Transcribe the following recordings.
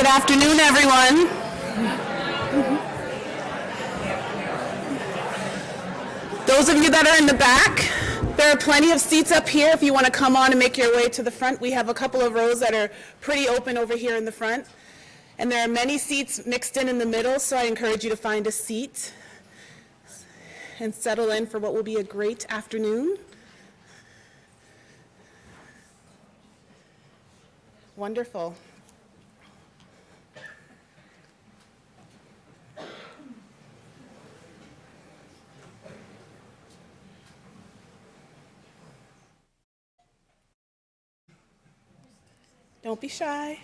Good afternoon, everyone. Those of you that are in the back, there are plenty of seats up here if you want to come on and make your way to the front. We have a couple of rows that are pretty open over here in the front. And there are many seats mixed in the middle, so I encourage you to find a seat and settle in for what will be a great afternoon. Wonderful. Don't be shy.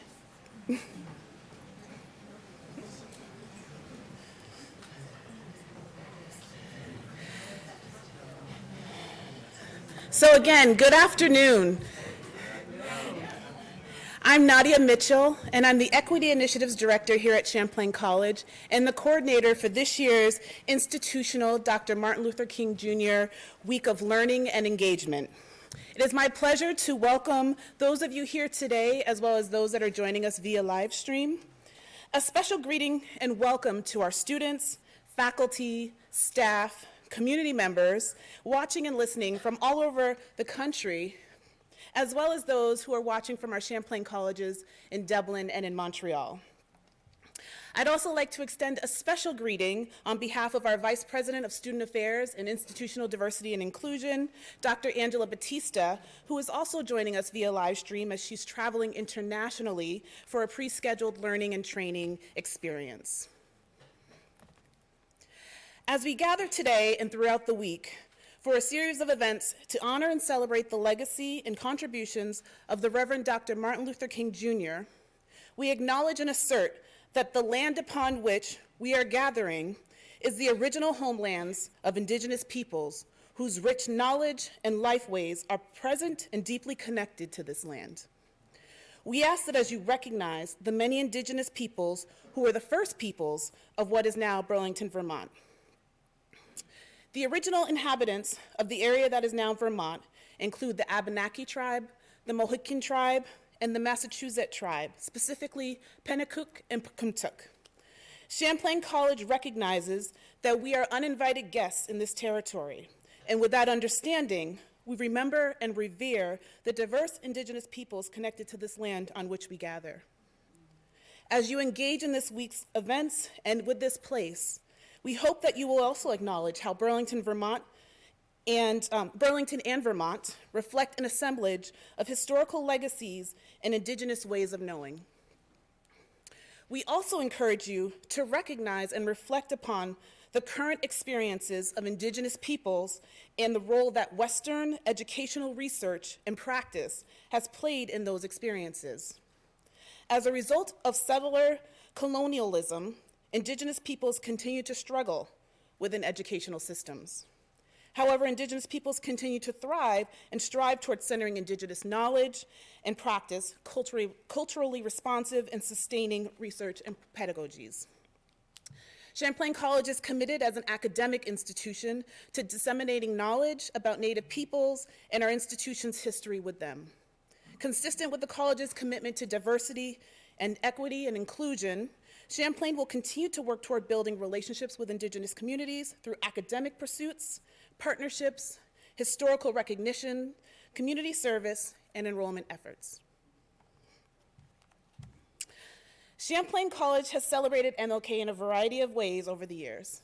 So again, good afternoon. I'm Nadia Mitchell, and I'm the Equity Initiatives Director here at Champlain College and the coordinator for this year's institutional Dr. Martin Luther King Jr. Week of Learning and Engagement. It is my pleasure to welcome those of you here today, as well as those that are joining us via live stream. A special greeting and welcome to our students, faculty, staff, community members, watching and listening from all over the country, as well as those who are watching from our Champlain colleges in Dublin and in Montreal. I'd also like to extend a special greeting on behalf of our Vice President of Student Affairs and Institutional Diversity and Inclusion, Dr. Angela Batista, who is also joining us via live stream as she's traveling internationally for a pre-scheduled learning and training experience. As we gather today and throughout the week for a series of events to honor and celebrate the legacy and contributions of the Reverend Dr. Martin Luther King Jr., we acknowledge and assert that the land upon which we are gathering is the original homelands of Indigenous peoples whose rich knowledge and lifeways are present and deeply connected to this land. We ask that as you recognize the many Indigenous peoples who were the first peoples of what is now Burlington, Vermont. The original inhabitants of the area that is now Vermont include the Abenaki tribe, the Mohican tribe, and the Massachusetts tribe, specifically Pennacook and Pecumtuck. Champlain College recognizes that we are uninvited guests in this territory, and with that understanding, we remember and revere the diverse Indigenous peoples connected to this land on which we gather. As you engage in this week's events and with this place, we hope that you will also acknowledge how Burlington and Vermont reflect an assemblage of historical legacies and Indigenous ways of knowing. We also encourage you to recognize and reflect upon the current experiences of Indigenous peoples and the role that Western educational research and practice has played in those experiences. As a result of settler colonialism, Indigenous peoples continue to struggle within educational systems. However, Indigenous peoples continue to thrive and strive towards centering Indigenous knowledge and practice, culturally responsive and sustaining research and pedagogies. Champlain College is committed as an academic institution to disseminating knowledge about Native peoples and our institution's history with them. Consistent with the college's commitment to diversity and equity and inclusion, Champlain will continue to work toward building relationships with Indigenous communities through academic pursuits, partnerships, historical recognition, community service, and enrollment efforts. Champlain College has celebrated MLK in a variety of ways over the years.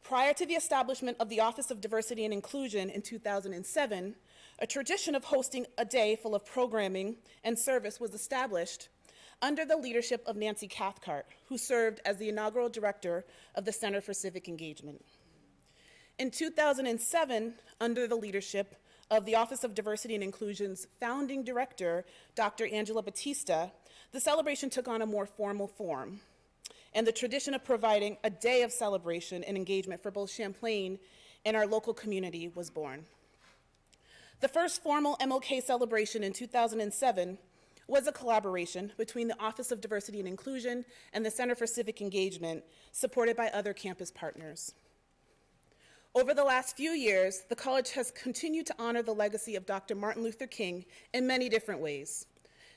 Prior to the establishment of the Office of Diversity and Inclusion in 2007, a tradition of hosting a day full of programming and service was established under the leadership of Nancy Cathcart, who served as the inaugural director of the Center for Civic Engagement. In 2007, under the leadership of the Office of Diversity and Inclusion's founding director, Dr. Angela Batista, the celebration took on a more formal form, and the tradition of providing a day of celebration and engagement for both Champlain and our local community was born. The first formal MLK celebration in 2007 was a collaboration between the Office of Diversity and Inclusion and the Center for Civic Engagement, supported by other campus partners. Over the last few years, the college has continued to honor the legacy of Dr. Martin Luther King in many different ways.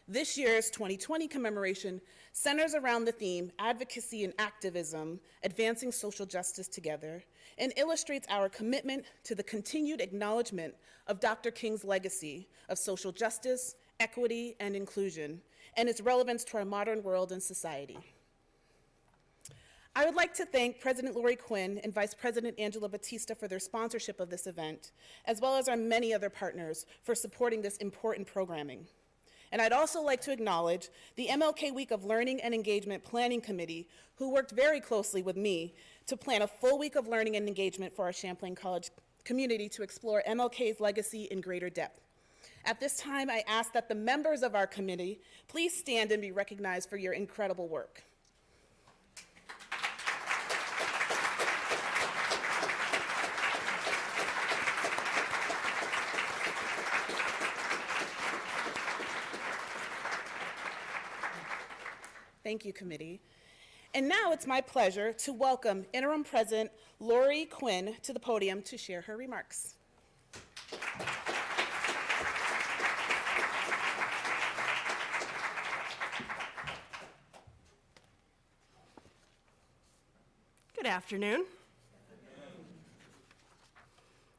This year's 2020 commemoration centers around the theme, Advocacy and Activism, Advancing Social Justice Together, and illustrates our commitment to the continued acknowledgement of Dr. King's legacy of social justice, equity, and inclusion, and its relevance to our modern world and society. I would like to thank President Lori Quinn and Vice President Angela Batista for their sponsorship of this event, as well as our many other partners for supporting this important programming. And I'd also like to acknowledge the MLK Week of Learning and Engagement Planning Committee, who worked very closely with me to plan a full week of learning and engagement for our Champlain College community to explore MLK's legacy in greater depth. At this time, I ask that the members of our committee please stand and be recognized for your incredible work. Thank you, committee. And now it's my pleasure to welcome Interim President Lori Quinn to the podium to share her remarks. Good afternoon.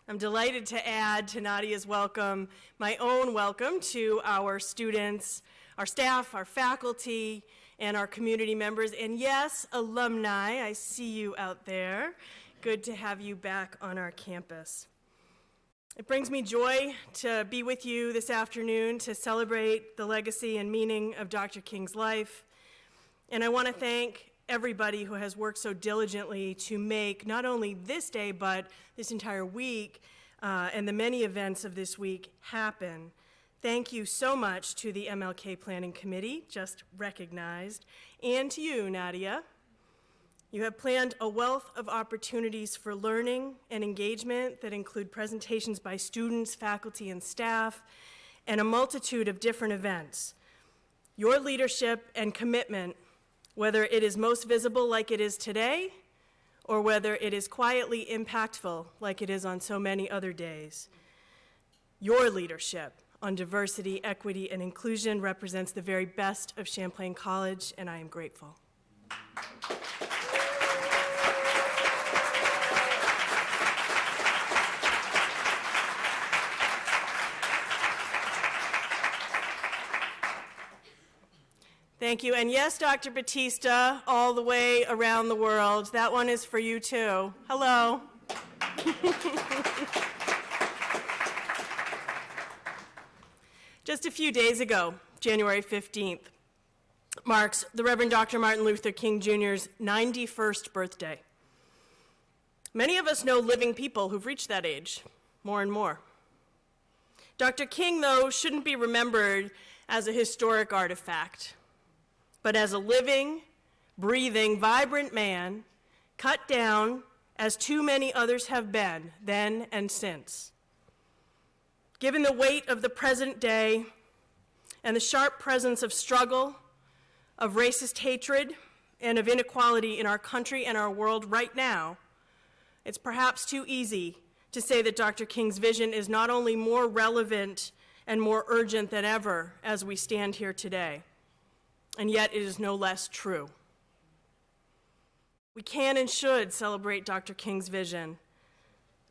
I'm delighted to add to Nadia's welcome my own welcome to our students, our staff, our faculty, and our community members, and yes, alumni. I see you out there. Good to have you back on our campus. It brings me joy to be with you this afternoon to celebrate the legacy and meaning of Dr. King's life. And I want to thank everybody who has worked so diligently to make not only this day, but this entire week and the many events of this week happen. Thank you so much to the MLK Planning Committee, just recognized, and to you, Nadia. You have planned a wealth of opportunities for learning and engagement that include presentations by students, faculty, and staff, and a multitude of different events. Your leadership and commitment, whether it is most visible like it is today, or whether it is quietly impactful like it is on so many other days, your leadership on diversity, equity, and inclusion represents the very best of Champlain College, and I am grateful. Thank you, and yes, Dr. Batista, all the way around the world. That one is for you too. Hello. Just a few days ago, January 15th, marks the Reverend Dr. Martin Luther King Jr.'s 91st birthday. Many of us know living people who've reached that age, more and more. Dr. King, though, shouldn't be remembered as a historic artifact, but as a living, breathing, vibrant man, cut down as too many others have been then and since. Given the weight of the present day and the sharp presence of struggle, of racist hatred, and of inequality in our country and our world right now, it's perhaps too easy to say that Dr. King's vision is not only more relevant and more urgent than ever as we stand here today, and yet it is no less true. We can and should celebrate Dr. King's vision,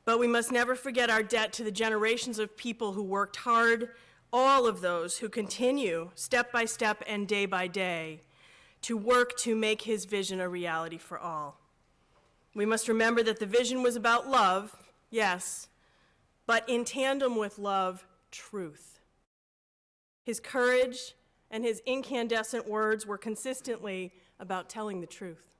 but we must never forget our debt to the generations of people who worked hard, all of those who continue step by step and day by day to work to make his vision a reality for all. We must remember that the vision was about love, yes, but in tandem with love, truth. His courage and his incandescent words were consistently about telling the truth.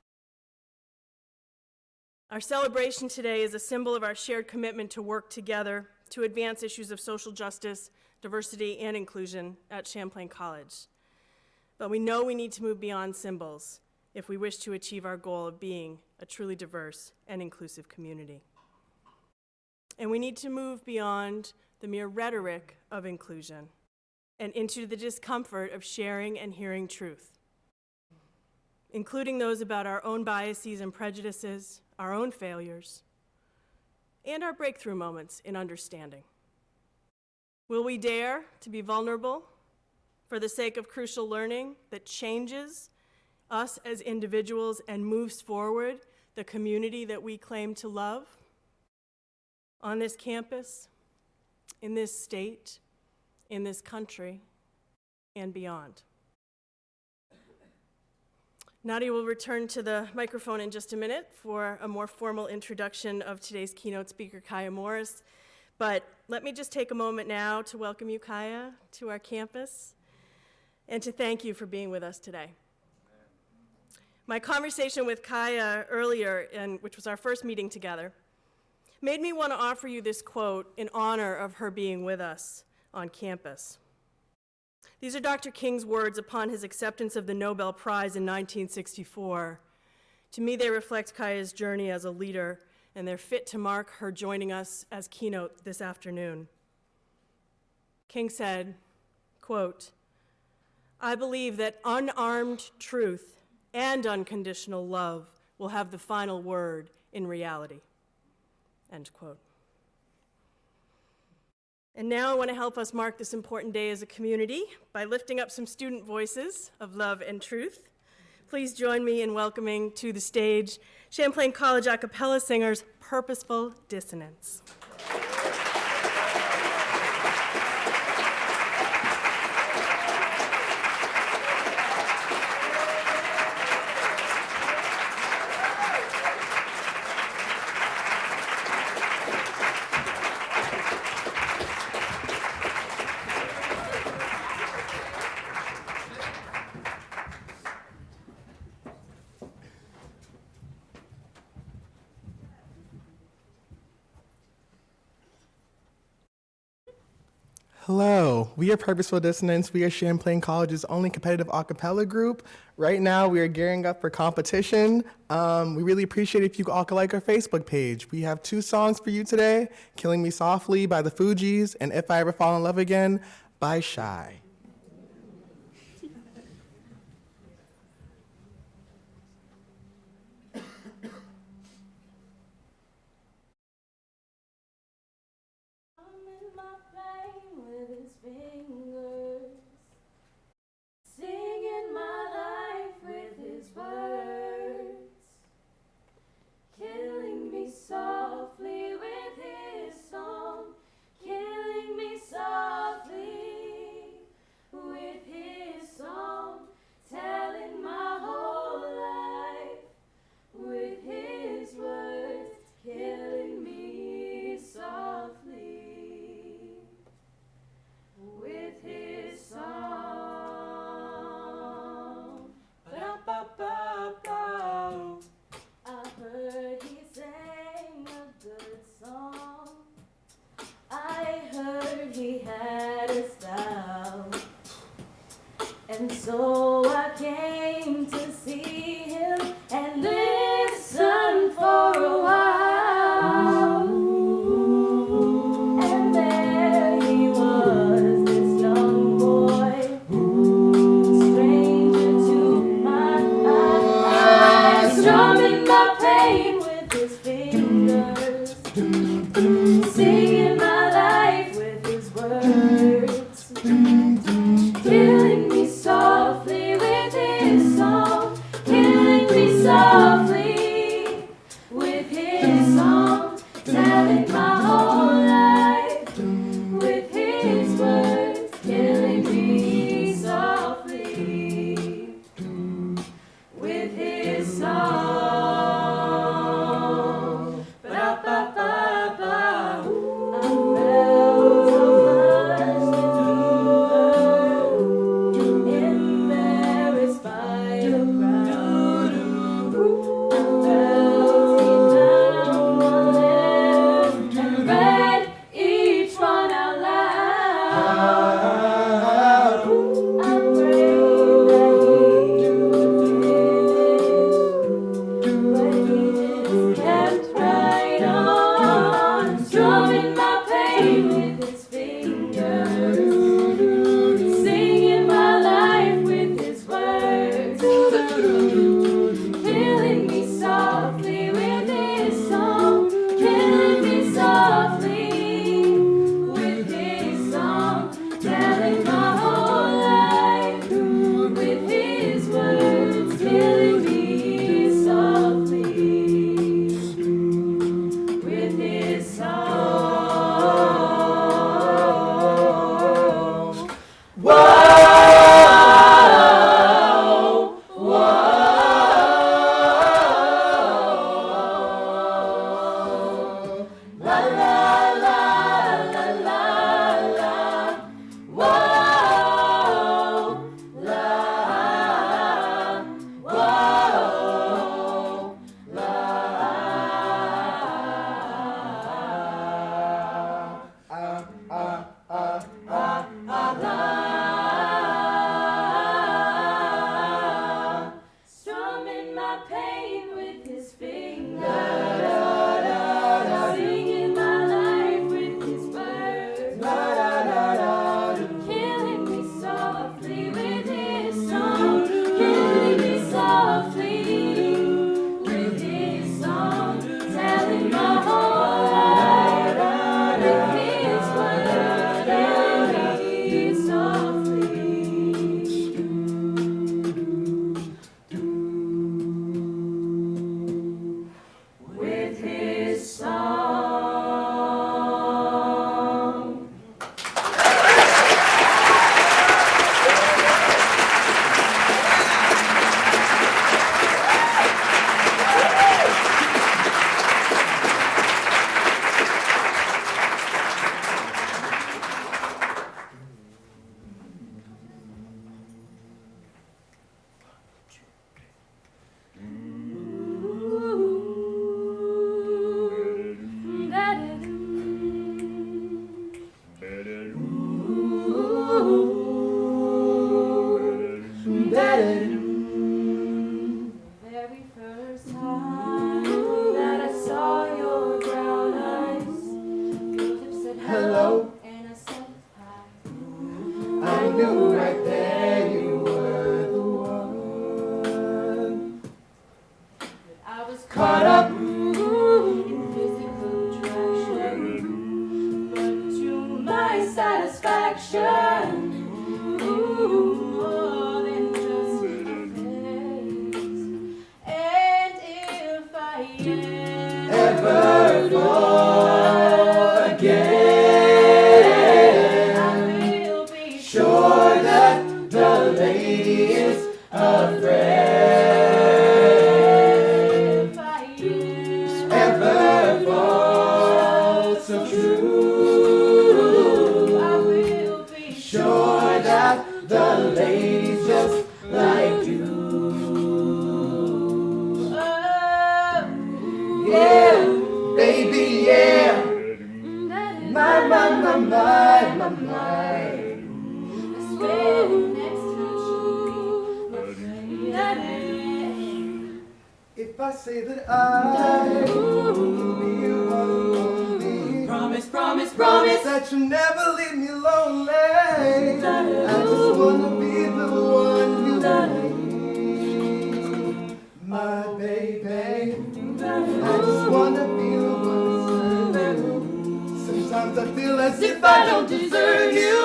Our celebration today is a symbol of our shared commitment to work together to advance issues of social justice, diversity, and inclusion at Champlain College. But we know we need to move beyond symbols if we wish to achieve our goal of being a truly diverse and inclusive community. And we need to move beyond the mere rhetoric of inclusion and into the discomfort of sharing and hearing truth, including those about our own biases and prejudices, our own failures, and our breakthrough moments in understanding. Will we dare to be vulnerable for the sake of crucial learning that changes us as individuals and moves forward the community that we claim to love on this campus, in this state, in this country, and beyond. Nadia will return to the microphone in just a minute for a more formal introduction of today's keynote speaker, Kiah Morris. But let me just take a moment now to welcome you, Kiah, to our campus, and to thank you for being with us today. My conversation with Kiah earlier, which was our first meeting together, made me want to offer you this quote in honor of her being with us on campus. These are Dr. King's words upon his acceptance of the Nobel Prize in 1964. To me, they reflect Kiah's journey as a leader, and they're fit to mark her joining us as keynote this afternoon. King said, quote, "I believe that unarmed truth and unconditional love will have the final word in reality," end quote. And now I want to help us mark this important day as a community by lifting up some student voices of love and truth. Please join me in welcoming to the stage Champlain College a cappella singers Purposeful Dissonance. Hello, we are Purposeful Dissonance. We are Champlain College's only competitive a cappella group. Right now, we are gearing up for competition. We really appreciate if you all could like our Facebook page. We have 2 songs for you today, Killing Me Softly by the Fugees and If I Ever Fall in Love Again by Shy. Softly with his song, killing me softly with his song, telling my whole life with his words, killing me softly with his song. Ba-da-ba-ba-ba. I heard he sang a good song. I heard he had a style. And so I came to see him and listen for a while. And there he was, this young boy, stranger to my eyes, strumming my pain with his fingers, singing my life with his words, killing me softly with his song, killing me softly with his song, telling my whole life with his words, killing me softly with his song. Ba-da-ba-ba-ba. I felt so much with you. Strumming my pain with his fingers, singing my life with his words, killing me softly with his song, killing me softly with his song, telling my whole life with his words, killing me softly. With his song. Very first time that I saw your brown eyes, your lips said hello, and I said hi. I knew right there you were the one. But I was caught up in physical attraction, but to my satisfaction, more than just a face. And if I Ever fall again, I will be sure that the lady is afraid. if I Ever fall so true, I will be sure that the lady's just like you. Yeah, baby, yeah. My, my, my, my, my, my. I swear next time she'll be my friend. If I say that I will be your one and only, Promise, promise, promise. that you'll never leave me lonely. I just wanna be the one you need, my baby. I just wanna be the one to serve you. Sometimes I feel as if I don't deserve you.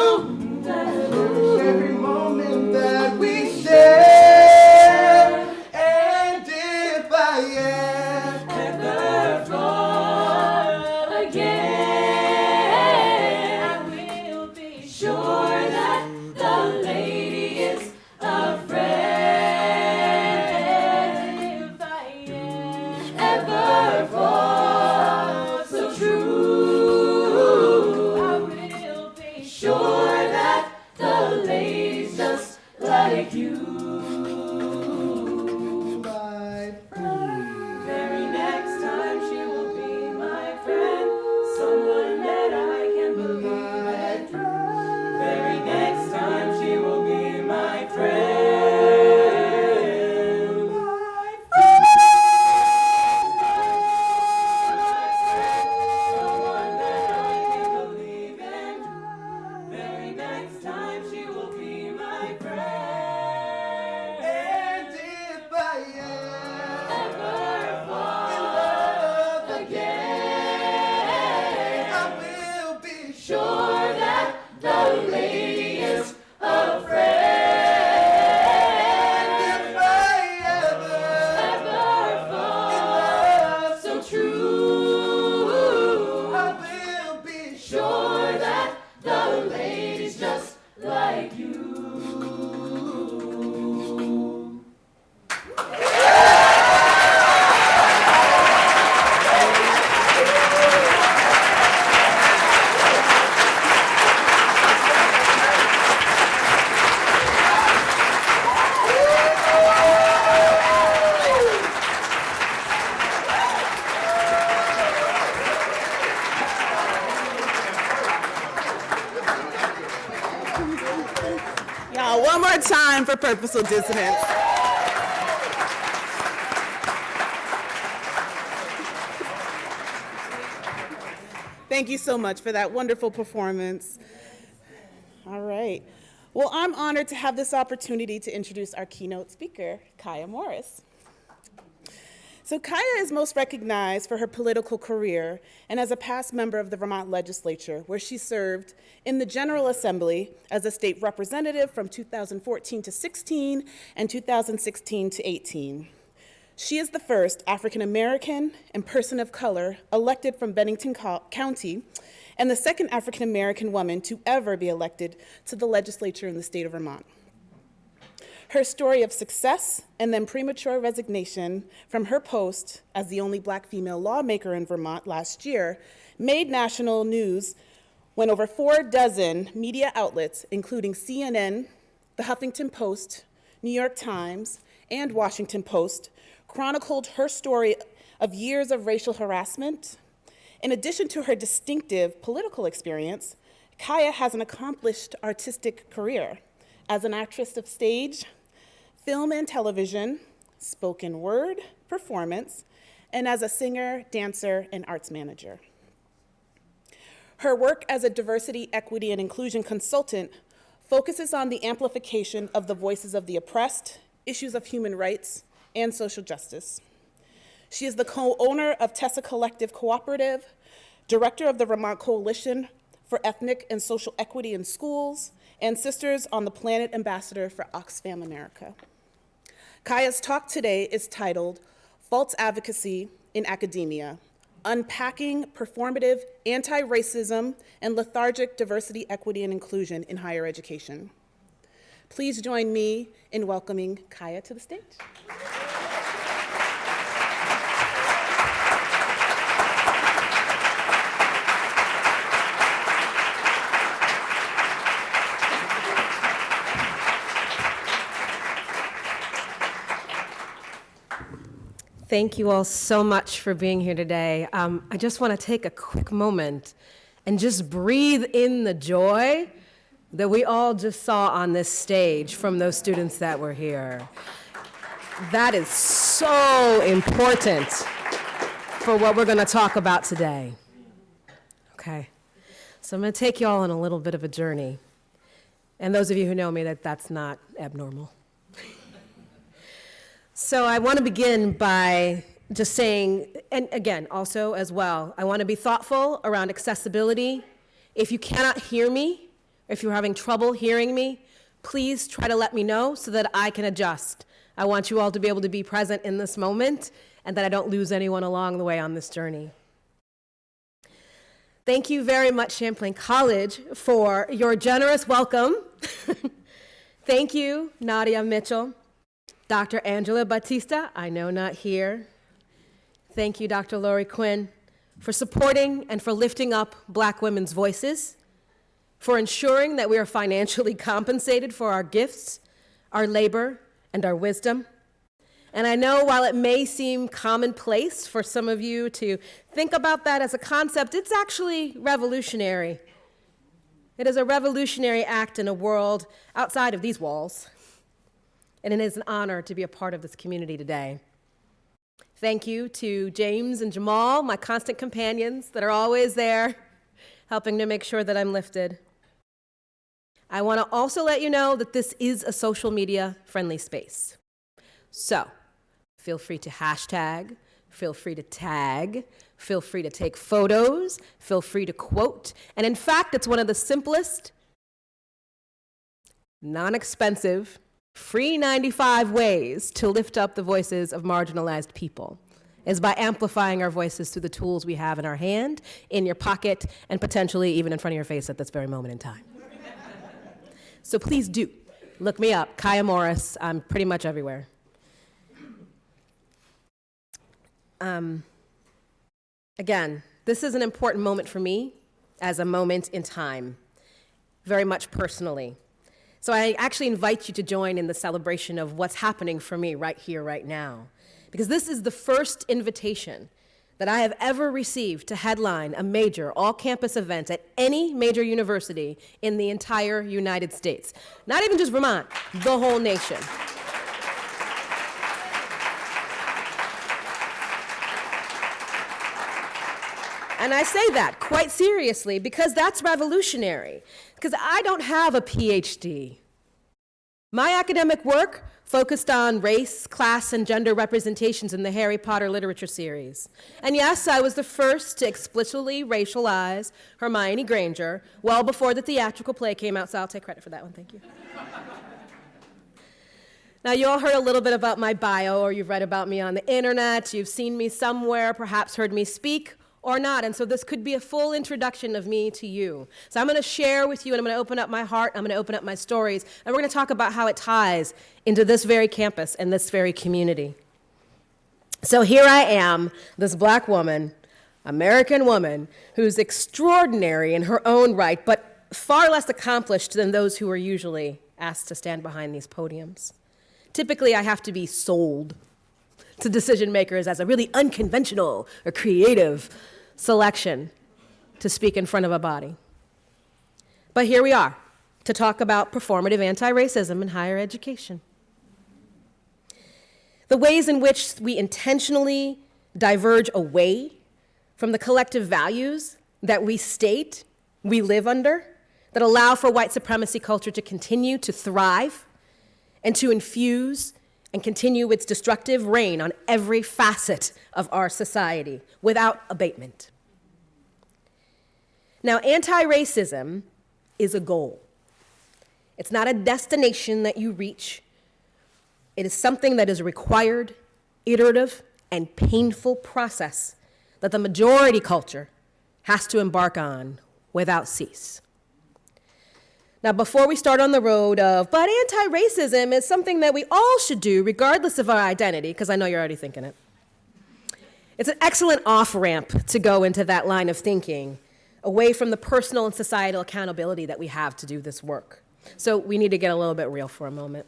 Cherish every moment that we share. And if I Ever fall again, I will be sure that the lady is afraid. If I ever fall so true, I will be sure that the lady's just like you. my friend, Very next time she will be my friend, someone that I can believe in. Very next time she will be my friend. Someone that I can believe in. Very next time she will be my friend. One more time for Purposeful Dissonance. Thank you so much for that wonderful performance. All right. Well, I'm honored to have this opportunity to introduce our keynote speaker, Kiah Morris. So Kiah is most recognized for her political career and as a past member of the Vermont legislature, where she served in the General Assembly as a state representative from 2014 to 16 and 2016 to 18. She is the first African-American and person of color elected from Bennington County and the second African-American woman to ever be elected to the legislature in the state of Vermont. Her story of success and then premature resignation from her post as the only Black female lawmaker in Vermont last year made national news when over 4 dozen media outlets, including CNN, the Huffington Post, New York Times, and Washington Post, chronicled her story of years of racial harassment. In addition to her distinctive political experience, Kiah has an accomplished artistic career as an actress of stage, film and television, spoken word, performance, and as a singer, dancer, and arts manager. Her work as a diversity, equity, and inclusion consultant focuses on the amplification of the voices of the oppressed, issues of human rights, and social justice. She is the co-owner of Tessa Collective Cooperative, director of the Vermont Coalition for Ethnic and Social Equity in Schools, and Sisters on the Planet ambassador for Oxfam America. Kiah's talk today is titled False Advocacy in Academia, Unpacking Performative Anti-Racism and Lethargic Diversity, Equity, and Inclusion in Higher Education. Please join me in welcoming Kiah to the stage. Thank you all so much for being here today. I just want to take a quick moment and just breathe in the joy that we all just saw on this stage from those students that were here. That is so important for what we're going to talk about today. Okay, so I'm going to take you all on a little bit of a journey. And those of you who know me, that's not abnormal. So I want to begin by just saying, and again, also as well, I want to be thoughtful around accessibility. If you cannot hear me, if you're having trouble hearing me, please try to let me know so that I can adjust. I want you all to be able to be present in this moment and that I don't lose anyone along the way on this journey. Thank you very much, Champlain College, for your generous welcome. Thank you, Nadia Mitchell. Dr. Angela Batista, I know not here. Thank you, Dr. Lori Quinn, for supporting and for lifting up Black women's voices, for ensuring that we are financially compensated for our gifts, our labor, and our wisdom. And I know while it may seem commonplace for some of you to think about that as a concept, it's actually revolutionary. It is a revolutionary act in a world outside of these walls. And it is an honor to be a part of this community today. Thank you to James and Jamal, my constant companions that are always there, helping to make sure that I'm lifted. I want to also let you know that this is a social media friendly space. So feel free to hashtag, feel free to tag, feel free to take photos, feel free to quote. And in fact, it's one of the simplest, non-expensive, free 95 ways to lift up the voices of marginalized people is by amplifying our voices through the tools we have in our hand, in your pocket, and potentially even in front of your face at this very moment in time. So please do look me up, Kiah Morris. I'm pretty much everywhere. Again, this is an important moment for me as a moment in time, very much personally. So I actually invite you to join in the celebration of what's happening for me right here, right now. Because this is the first invitation that I have ever received to headline a major all-campus event at any major university in the entire United States. Not even just Vermont, the whole nation. And I say that quite seriously because that's revolutionary, because I don't have a PhD. My academic work focused on race, class, and gender representations in the Harry Potter literature series. And yes, I was the first to explicitly racialize Hermione Granger well before the theatrical play came out, so I'll take credit for that one, thank you. Now, you all heard a little bit about my bio, or you've read about me on the internet, you've seen me somewhere, perhaps heard me speak, or not, and so this could be a full introduction of me to you. So I'm going to share with you, and I'm going to open up my heart, I'm going to open up my stories, and we're going to talk about how it ties into this very campus and this very community. So here I am, this black woman, American woman, who's extraordinary in her own right, but far less accomplished than those who are usually asked to stand behind these podiums. Typically, I have to be sold to decision makers as a really unconventional or creative selection to speak in front of a body. But here we are to talk about performative anti-racism in higher education. The ways in which we intentionally diverge away from the collective values that we state we live under, that allow for white supremacy culture to continue to thrive and to infuse and continue its destructive reign on every facet of our society without abatement. Now, anti-racism is a goal. It's not a destination that you reach. It is something that is a required, iterative, and painful process that the majority culture has to embark on without cease. Now, before we start on the road of, but anti-racism is something that we all should do regardless of our identity, because I know you're already thinking it. It's an excellent off-ramp to go into that line of thinking, away from the personal and societal accountability that we have to do this work. So we need to get a little bit real for a moment.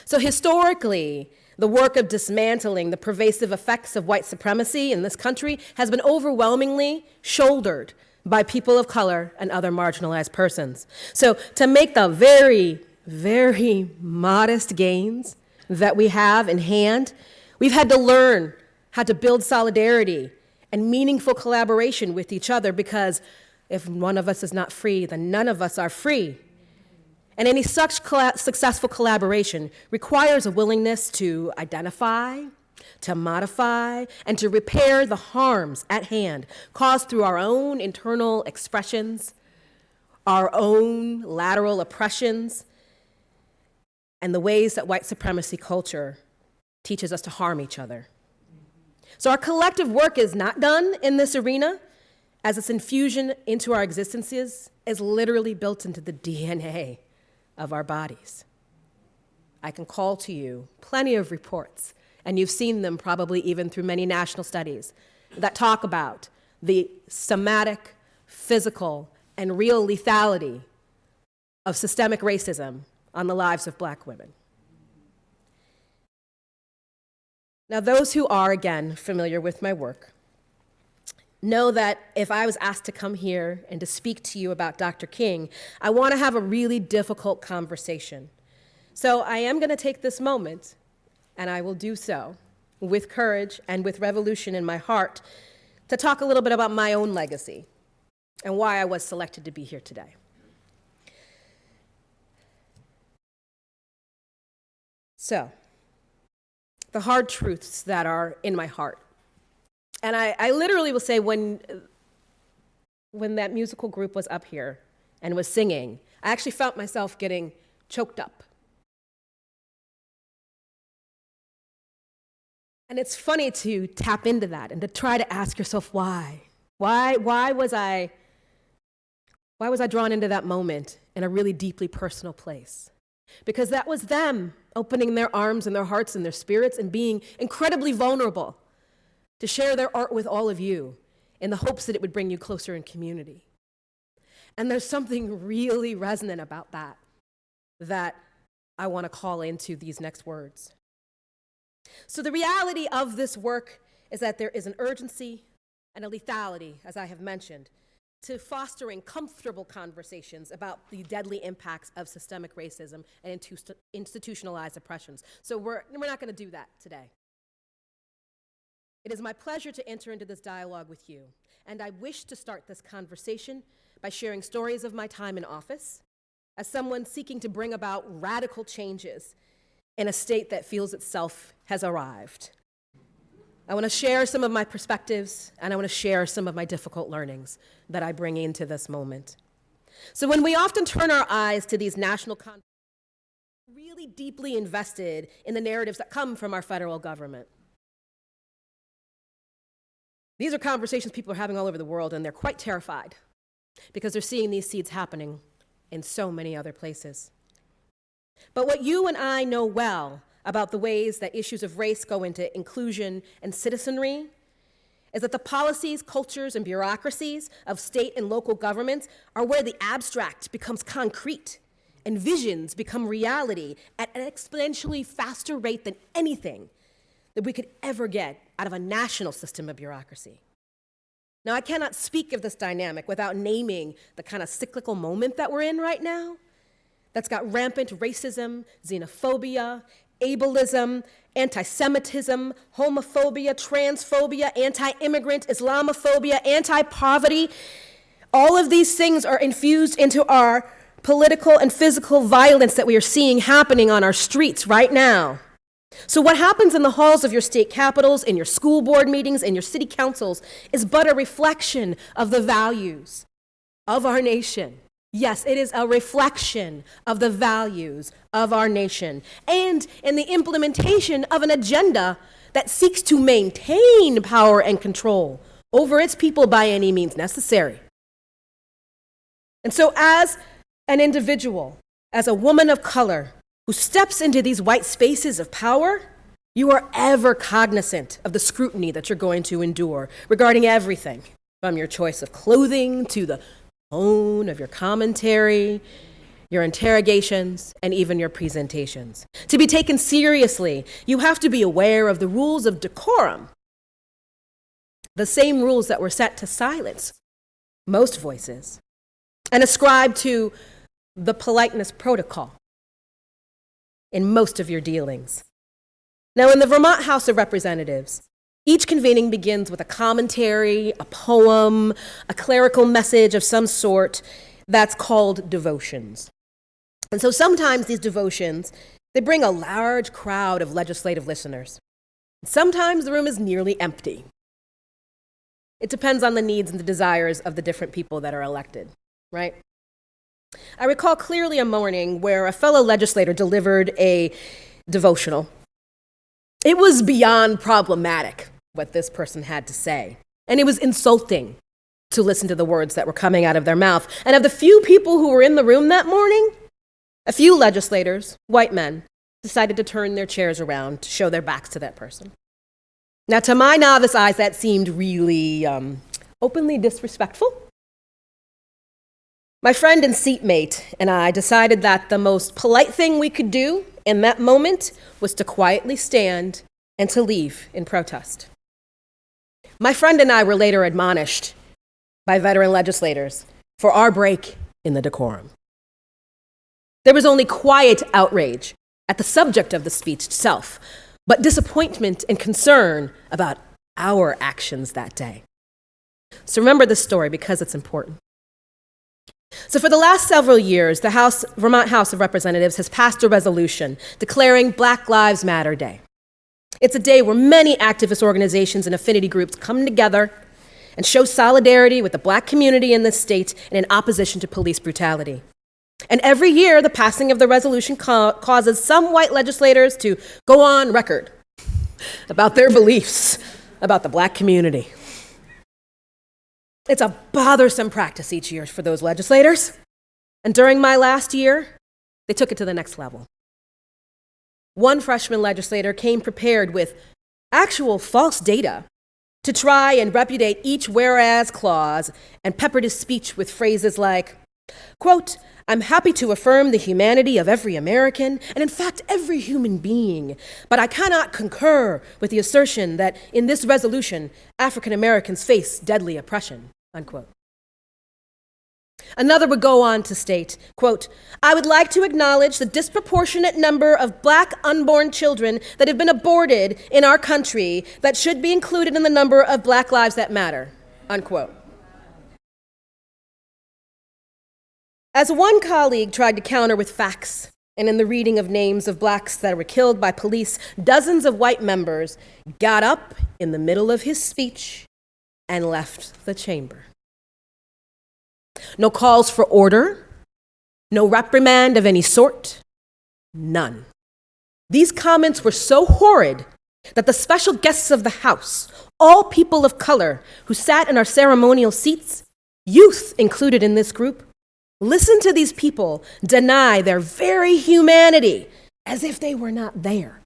So historically, the work of dismantling the pervasive effects of white supremacy in this country has been overwhelmingly shouldered by people of color and other marginalized persons. So to make the very, very modest gains that we have in hand, we've had to learn how to build solidarity and meaningful collaboration with each other, because if one of us is not free, then none of us are free. And any such successful collaboration requires a willingness to identify, to modify, and to repair the harms at hand caused through our own internal expressions, our own lateral oppressions, and the ways that white supremacy culture teaches us to harm each other. So our collective work is not done in this arena, as its infusion into our existences is literally built into the DNA of our bodies. I can call to you plenty of reports, and you've seen them probably even through many national studies, that talk about the somatic, physical, and real lethality of systemic racism on the lives of black women. Now, those who are, again, familiar with my work know that if I was asked to come here and to speak to you about Dr. King, I want to have a really difficult conversation. So I am going to take this moment, and I will do so with courage and with revolution in my heart, to talk a little bit about my own legacy and why I was selected to be here today. So, the hard truths that are in my heart. And I literally will say, when that musical group was up here and was singing, I actually felt myself getting choked up. And it's funny to tap into that and to try to ask yourself why. Why was I drawn into that moment in a really deeply personal place? Because that was them opening their arms and their hearts and their spirits and being incredibly vulnerable to share their art with all of you in the hopes that it would bring you closer in community. And there's something really resonant about that I want to call into these next words. So the reality of this work is that there is an urgency and a lethality, as I have mentioned, to fostering comfortable conversations about the deadly impacts of systemic racism and institutionalized oppressions. So we're not going to do that today. It is my pleasure to enter into this dialogue with you, and I wish to start this conversation by sharing stories of my time in office as someone seeking to bring about radical changes in a state that feels itself has arrived. I want to share some of my perspectives, and I want to share some of my difficult learnings that I bring into this moment. So when we often turn our eyes to these national conversations, we're really deeply invested in the narratives that come from our federal government. These are conversations people are having all over the world, and they're quite terrified because they're seeing these seeds happening in so many other places. But what you and I know well about the ways that issues of race go into inclusion and citizenry is that the policies, cultures, and bureaucracies of state and local governments are where the abstract becomes concrete and visions become reality at an exponentially faster rate than anything that we could ever get out of a national system of bureaucracy. Now, I cannot speak of this dynamic without naming the kind of cyclical moment that we're in right now that's got rampant racism, xenophobia, ableism, anti-Semitism, homophobia, transphobia, anti-immigrant, Islamophobia, anti-poverty. All of these things are infused into our political and physical violence that we are seeing happening on our streets right now. So what happens in the halls of your state capitals, in your school board meetings, in your city councils is but a reflection of the values of our nation. Yes, it is a reflection of the values of our nation and in the implementation of an agenda that seeks to maintain power and control over its people by any means necessary. And so as an individual, as a woman of color who steps into these white spaces of power, you are ever cognizant of the scrutiny that you're going to endure regarding everything from your choice of clothing to the tone of your commentary, your interrogations, and even your presentations. To be taken seriously, you have to be aware of the rules of decorum, the same rules that were set to silence most voices, and ascribe to the politeness protocol in most of your dealings. Now, in the Vermont House of Representatives, each convening begins with a commentary, a poem, a clerical message of some sort that's called devotions. And so sometimes these devotions, they bring a large crowd of legislative listeners. Sometimes the room is nearly empty. It depends on the needs and the desires of the different people that are elected, right? I recall clearly a morning where a fellow legislator delivered a devotional. It was beyond problematic what this person had to say, and it was insulting to listen to the words that were coming out of their mouth. And of the few people who were in the room that morning, a few legislators, white men, decided to turn their chairs around to show their backs to that person. Now, to my novice eyes, that seemed really openly disrespectful. My friend and seatmate and I decided that the most polite thing we could do in that moment was to quietly stand and to leave in protest. My friend and I were later admonished by veteran legislators for our break in the decorum. There was only quiet outrage at the subject of the speech itself, but disappointment and concern about our actions that day. So remember this story because it's important. So for the last several years, the Vermont House of Representatives has passed a resolution declaring Black Lives Matter Day. It's a day where many activist organizations and affinity groups come together and show solidarity with the Black community in this state and in opposition to police brutality. And every year, the passing of the resolution causes some white legislators to go on record about their beliefs about the Black community. It's a bothersome practice each year for those legislators. And during my last year, they took it to the next level. One freshman legislator came prepared with actual false data to try and repudiate each whereas clause and peppered his speech with phrases like, Quote, I'm happy to affirm the humanity of every American, and in fact, every human being, but I cannot concur with the assertion that in this resolution, African Americans face deadly oppression, unquote. Another would go on to state, quote, I would like to acknowledge the disproportionate number of black unborn children that have been aborted in our country that should be included in the number of Black Lives That Matter, unquote. As one colleague tried to counter with facts, and in the reading of names of blacks that were killed by police, dozens of white members got up in the middle of his speech and left the chamber. No calls for order, no reprimand of any sort, none. These comments were so horrid that the special guests of the House, all people of color who sat in our ceremonial seats, youth included in this group, listened to these people deny their very humanity as if they were not there.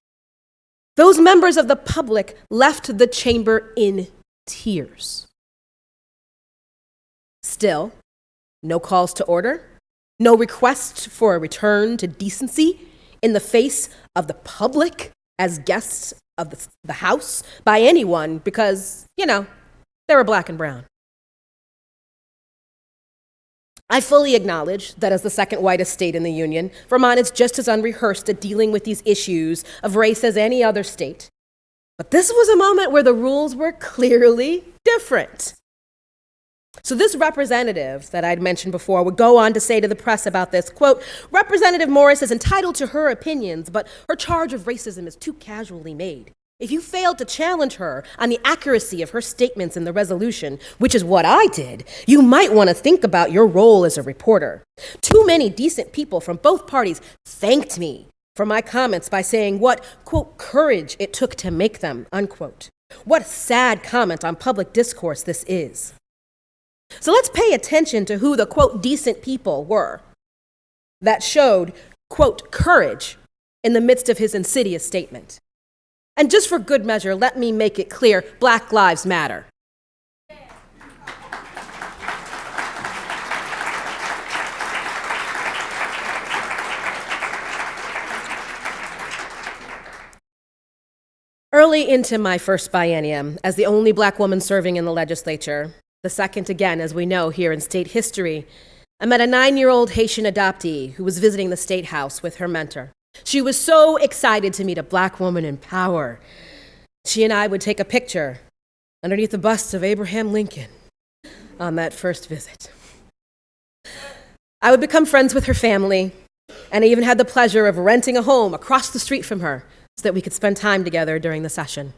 Those members of the public left the chamber in tears. Still, no calls to order, no request for a return to decency in the face of the public as guests of the House by anyone because, they were black and brown. I fully acknowledge that as the second whitest state in the Union, Vermont is just as unrehearsed at dealing with these issues of race as any other state. But this was a moment where the rules were clearly different. So this representative that I'd mentioned before would go on to say to the press about this, quote, Representative Morris is entitled to her opinions, but her charge of racism is too casually made. If you failed to challenge her on the accuracy of her statements in the resolution, which is what I did, you might want to think about your role as a reporter. Too many decent people from both parties thanked me for my comments by saying what, quote, courage it took to make them, unquote. What a sad comment on public discourse this is. So let's pay attention to who the, quote, decent people were that showed, quote, courage in the midst of his insidious statement. And just for good measure, let me make it clear, Black Lives Matter. Early into my first biennium, as the only black woman serving in the legislature, the second again, as we know, here in state history, I met a 9-year-old Haitian adoptee who was visiting the State House with her mentor. She was so excited to meet a black woman in power. She and I would take a picture underneath the bust of Abraham Lincoln on that first visit. I would become friends with her family, and I even had the pleasure of renting a home across the street from her so that we could spend time together during the session.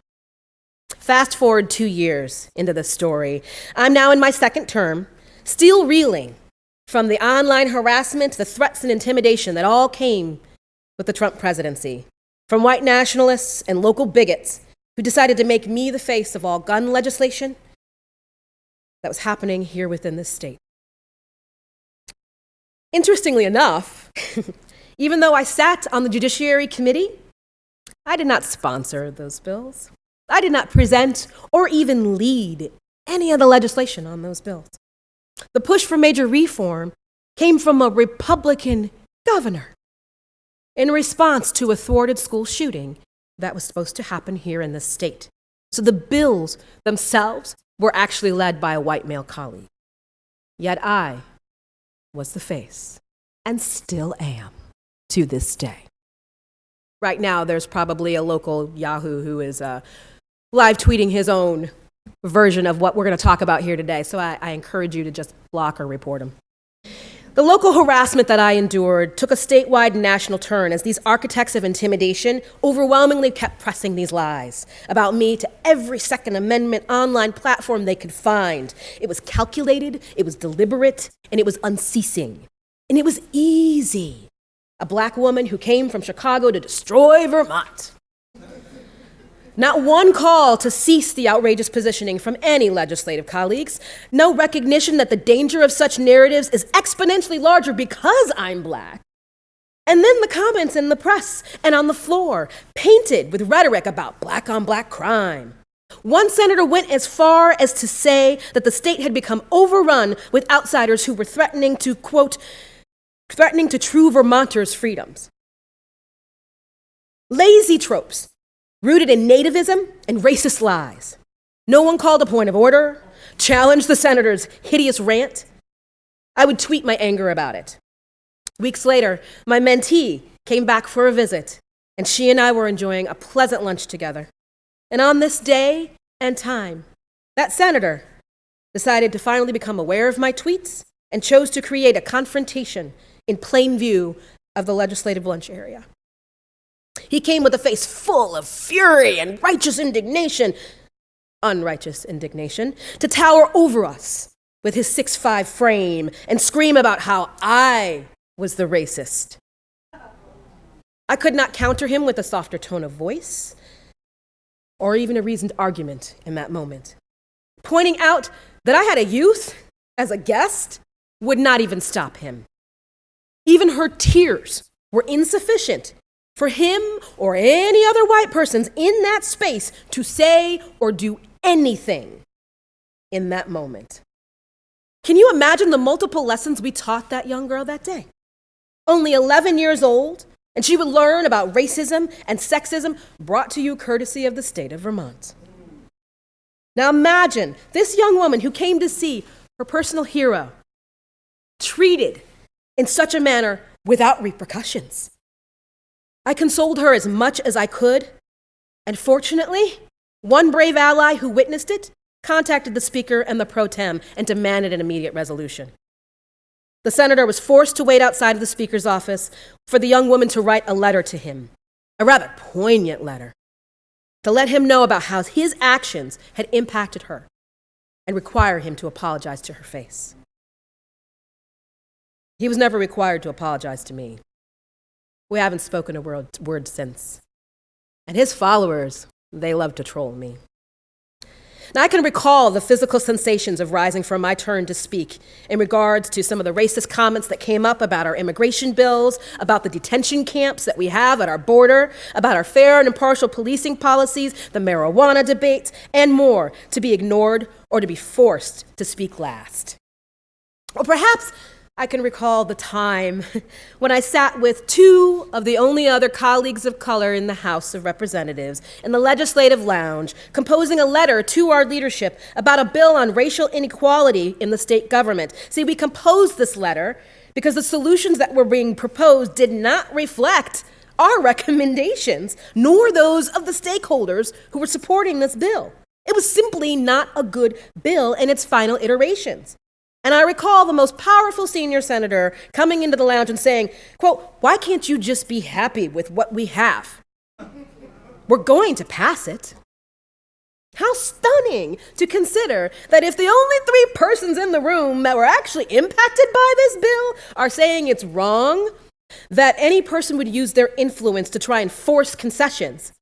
Fast forward 2 years into this story. I'm now in my second term, still reeling from the online harassment, the threats and intimidation that all came with the Trump presidency, from white nationalists and local bigots who decided to make me the face of all gun legislation that was happening here within this state. Interestingly enough, even though I sat on the Judiciary Committee, I did not sponsor those bills. I did not present or even lead any of the legislation on those bills. The push for major reform came from a Republican governor in response to a thwarted school shooting that was supposed to happen here in this state. So the bills themselves were actually led by a white male colleague. Yet I was the face, and still am to this day. Right now, there's probably a local Yahoo who is live tweeting his own version of what we're going to talk about here today, so I encourage you to just block or report him. The local harassment that I endured took a statewide and national turn as these architects of intimidation overwhelmingly kept pressing these lies about me to every Second Amendment online platform they could find. It was calculated, it was deliberate, and it was unceasing. And it was easy. A black woman who came from Chicago to destroy Vermont. Not one call to cease the outrageous positioning from any legislative colleagues. No recognition that the danger of such narratives is exponentially larger because I'm black. And then the comments in the press and on the floor, painted with rhetoric about black on black crime, One senator went as far as to say that the state had become overrun with outsiders who were threatening to, quote, threatening to true Vermonters' freedoms. Lazy tropes rooted in nativism and racist lies. No one called a point of order, challenged the senator's hideous rant. I would tweet my anger about it. Weeks later, my mentee came back for a visit, and she and I were enjoying a pleasant lunch together. And on this day and time, that senator decided to finally become aware of my tweets and chose to create a confrontation in plain view of the legislative lunch area. He came with a face full of fury and righteous indignation, unrighteous indignation, to tower over us with his 6'5" frame and scream about how I was the racist. I could not counter him with a softer tone of voice or even a reasoned argument in that moment. Pointing out that I had a youth as a guest would not even stop him. Even her tears were insufficient for him or any other white persons in that space to say or do anything in that moment. Can you imagine the multiple lessons we taught that young girl that day? Only 11 years old, and she would learn about racism and sexism brought to you courtesy of the state of Vermont. Now imagine this young woman who came to see her personal hero treated in such a manner without repercussions. I consoled her as much as I could, and fortunately, one brave ally who witnessed it contacted the speaker and the pro tem and demanded an immediate resolution. The senator was forced to wait outside of the speaker's office for the young woman to write a letter to him, a rather poignant letter, to let him know about how his actions had impacted her and require him to apologize to her face. He was never required to apologize to me. We haven't spoken a word since. And his followers, they love to troll me. Now, I can recall the physical sensations of rising for my turn to speak in regards to some of the racist comments that came up about our immigration bills, about the detention camps that we have at our border, about our fair and impartial policing policies, the marijuana debates, and more, to be ignored or to be forced to speak last. Or perhaps I can recall the time when I sat with two of the only other colleagues of color in the House of Representatives in the legislative lounge, composing a letter to our leadership about a bill on racial inequality in the state government. See, we composed this letter because the solutions that were being proposed did not reflect our recommendations, nor those of the stakeholders who were supporting this bill. It was simply not a good bill in its final iterations. And I recall the most powerful senior senator coming into the lounge and saying, quote, "Why can't you just be happy with what we have? We're going to pass it." How stunning to consider that if the only three persons in the room that were actually impacted by this bill are saying it's wrong, that any person would use their influence to try and force concessions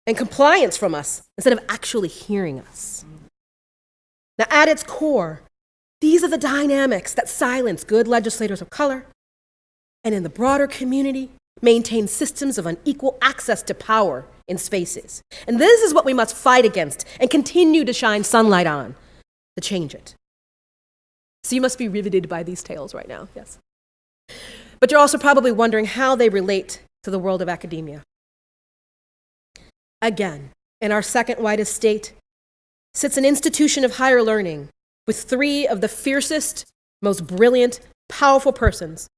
and compliance from us instead of actually hearing us. Now, at its core, these are the dynamics that silence good legislators of color and in the broader community maintain systems of unequal access to power in spaces. And this is what we must fight against and continue to shine sunlight on to change it. So you must be riveted by these tales right now, yes. But you're also probably wondering how they relate to the world of academia. Again, in our second whitest state sits an institution of higher learning with three of the fiercest, most brilliant, powerful persons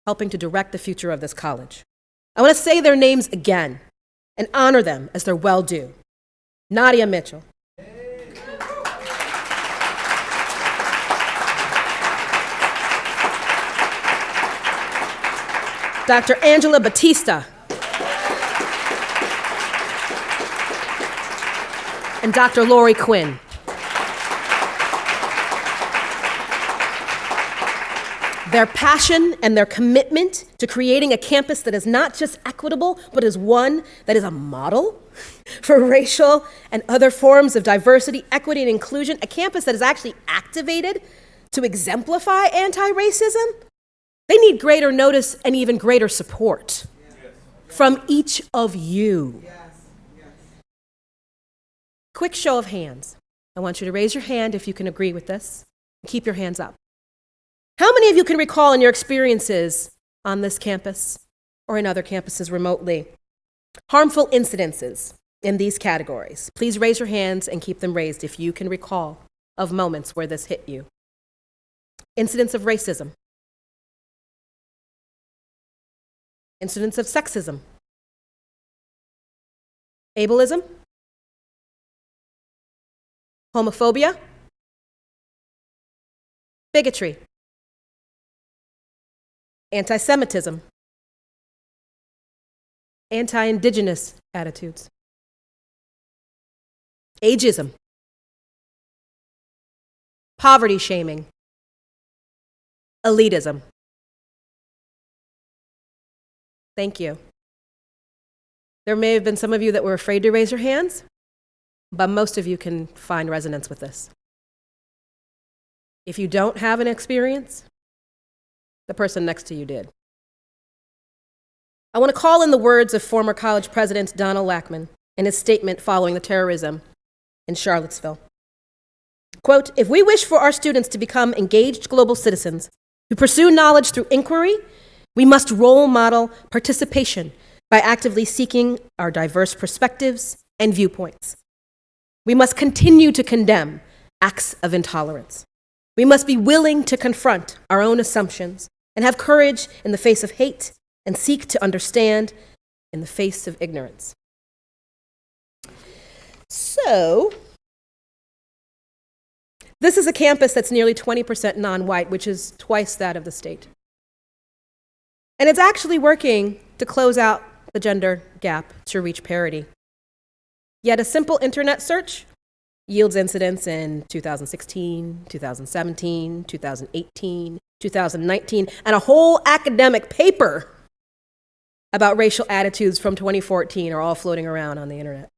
helping to direct the future of this college. I want to say their names again and honor them as they're well due. Nadia Mitchell. Dr. Angela Batista. And Dr. Lori Quinn. Their passion and their commitment to creating a campus that is not just equitable, but is one that is a model for racial and other forms of diversity, equity, and inclusion, a campus that is actually activated to exemplify anti-racism, they need greater notice and even greater support from each of you. Quick show of hands. I want you to raise your hand if you can agree with this. Keep your hands up. How many of you can recall in your experiences on this campus or in other campuses remotely harmful incidences in these categories? Please raise your hands and keep them raised if you can recall of moments where this hit you. Incidents of racism. Incidents of sexism. Ableism. Homophobia. Bigotry. Anti-Semitism. Anti-Indigenous attitudes. Ageism. Poverty shaming. Elitism. Thank you. There may have been some of you that were afraid to raise your hands, but most of you can find resonance with this. If you don't have an experience, the person next to you did. I want to call in the words of former college president Donald Lackman in his statement following the terrorism in Charlottesville. Quote, "If we wish for our students to become engaged global citizens who pursue knowledge through inquiry, we must role model participation by actively seeking our diverse perspectives and viewpoints. We must continue to condemn acts of intolerance. We must be willing to confront our own assumptions and have courage in the face of hate and seek to understand in the face of ignorance." So, this is a campus that's nearly 20% non-white, which is twice that of the state. And it's actually working to close out the gender gap to reach parity. Yet a simple internet search yields incidents in 2016, 2017, 2018, 2019, and a whole academic paper about racial attitudes from 2014 are all floating around on the internet.